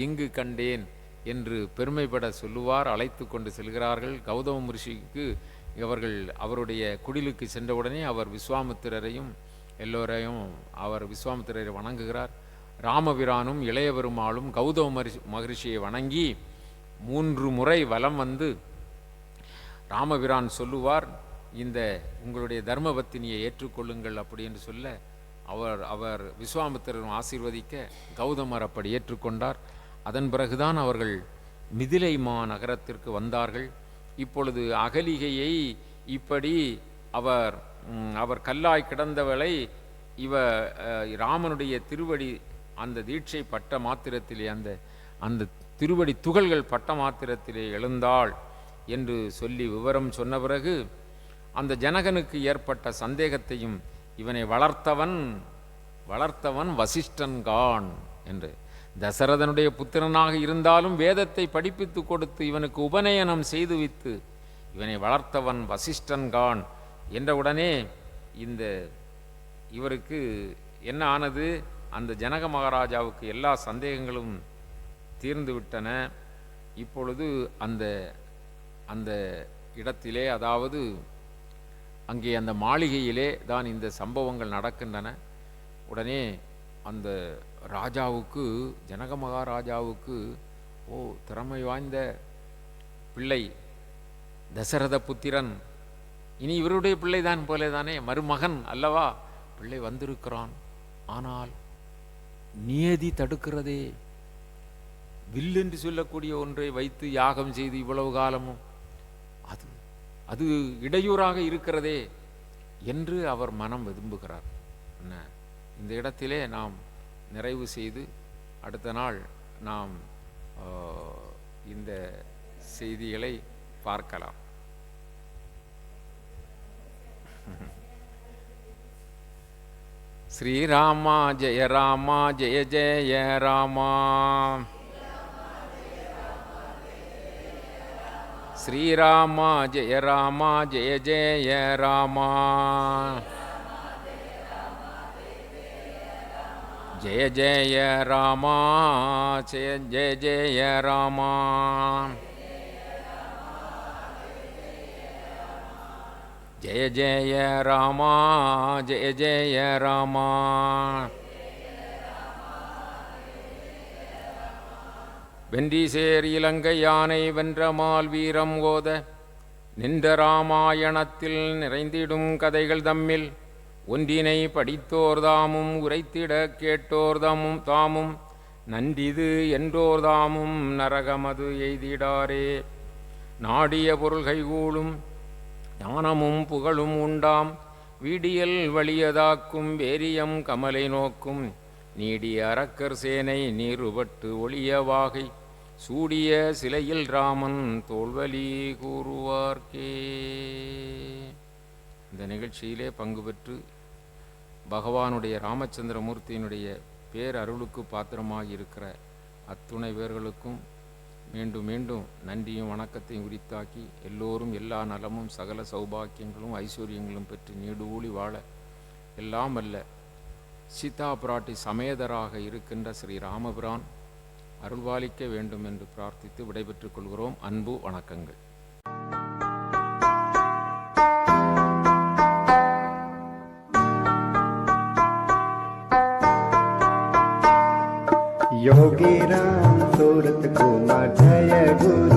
இங்கு கண்டேன் என்று பெருமைப்பட சொல்லுவார். அழைத்து கொண்டு செல்கிறார்கள். கௌதம ரிஷிக்கு அவர்கள் அவருடைய குடிலுக்கு சென்றவுடனே அவர் விஸ்வாமித்திரரையும் எல்லோரையும் அவர் விஸ்வாமித்திரரை வணங்குகிறார். ராமபிரானும் இளைய பெருமாளும் கௌதம மகரிஷியை வணங்கி 3 முறை வலம் வந்து ராமபிரான் சொல்லுவார், இந்த உங்களுடைய தர்மபத்தினியை ஏற்றுக்கொள்ளுங்கள் அப்படி என்று சொல்ல அவர் விஸ்வாமித்திரரும் ஆசீர்வதிக்க கௌதமர் அப்படி ஏற்றுக்கொண்டார். அதன் பிறகுதான் அவர்கள் மிதிலை நகரத்திற்கு வந்தார்கள். இப்பொழுது அகலிகையை இப்படி அவர் கல்லாய் கிடந்தவளை ராமனுடைய திருவடி அந்த தீட்சை பட்ட மாத்திரத்திலே அந்த திருவடி துகள்கள் பட்ட மாத்திரத்திலே எழுந்தாள் என்று சொல்லி விவரம் சொன்ன பிறகு அந்த ஜனகனுக்கு ஏற்பட்ட சந்தேகத்தையும், இவனை வளர்த்தவன் வசிஷ்டன்கான் என்று, தசரதனுடைய புத்திரனாக இருந்தாலும் வேதத்தை படிப்பித்து கொடுத்து இவனுக்கு உபநயனம் செய்து வைத்து இவனை வளர்த்தவன் வசிஷ்டன்கான் என்றவுடனே இவருக்கு என்ன ஆனது? அந்த ஜனக மகாராஜாவுக்கு எல்லா சந்தேகங்களும் தீர்ந்து விட்டன. இப்பொழுது அந்த இடத்திலே, அதாவது அங்கே அந்த மாளிகையிலே தான் இந்த சம்பவங்கள் நடக்கின்றன. உடனே அந்த ராஜாவுக்கு, ஜனக மகாராஜாவுக்கு, திறமை வாய்ந்த பிள்ளை தசரத புத்திரன், இனி இவருடைய பிள்ளைதான் போலேதானே, மருமகன் அல்லவா, பிள்ளை வந்திருக்கிறான். ஆனால் நியதி தடுக்கிறதே, வில் என்று சொல்லக்கூடிய ஒன்றை வைத்து யாகம் செய்து இவ்வளவு காலமும் அது இடையூறாக இருக்கிறதே என்று அவர் மனம் விரும்புகிறார். இந்த இடத்திலே நாம் நிறைவு செய்து அடுத்த நாள் நாம் இந்த செய்திகளை பார்க்கலாம். ஸ்ரீராமா ஜெய ராமா ஜெய ஜெய ராமா, ஸ்ரீராமா ஜெய ராமா ஜெய ஜெய ராமா, ஜெய ஜெய ராமா ஜெய ஜெய ராமா, ஜெய ஜெய ராமா ஜெய ஜெய ராமா. வென்றீசேர் இலங்கை யானை வென்றமால் வீரம் ஓத நின்ற ராமாயணத்தில் நிறைந்திடும் கதைகள் தம்மில் ஒன்றினை படித்தோர்தாமும் உரைத்திட கேட்டோர்தாமும் தாமும் நன்றிது என்றோர்தாமும் நரகமது எய்திடாரே. நாடிய பொருள் கைகூளும் ஞானமும் புகழும் உண்டாம் வீடியல் வலியதாக்கும் வேரியம் கமலை நோக்கும் நீடிய அரக்கர் சேனை நீருபட்டு ஒளியவாகை சூடிய சிலையில் ராமன் தோல்வலி கூறுவார்க்கே. இந்த நிகழ்ச்சியிலே பங்கு பெற்று பகவானுடைய ராமச்சந்திரமூர்த்தியினுடைய பேரருளுக்கு பாத்திரமாக இருக்கிற அத்துணை பேர்களுக்கும் மீண்டும் மீண்டும் நன்றியும் வணக்கத்தையும் உரித்தாக்கி எல்லோரும் எல்லா நலமும் சகல சௌபாக்கியங்களும் ஐஸ்வர்யங்களும் பெற்று நீடு ஊழி வாழ எல்லாம் அல்ல சீதா பிராட்டி சமேதராக இருக்கின்ற ஸ்ரீ ராமபிரான் அருள்பாலிக்க வேண்டும் என்று பிரார்த்தித்து விடைபெற்றுக் கொள்கிறோம். அன்பு வணக்கங்கள். योगी राम सूरत कुमार जय गुरु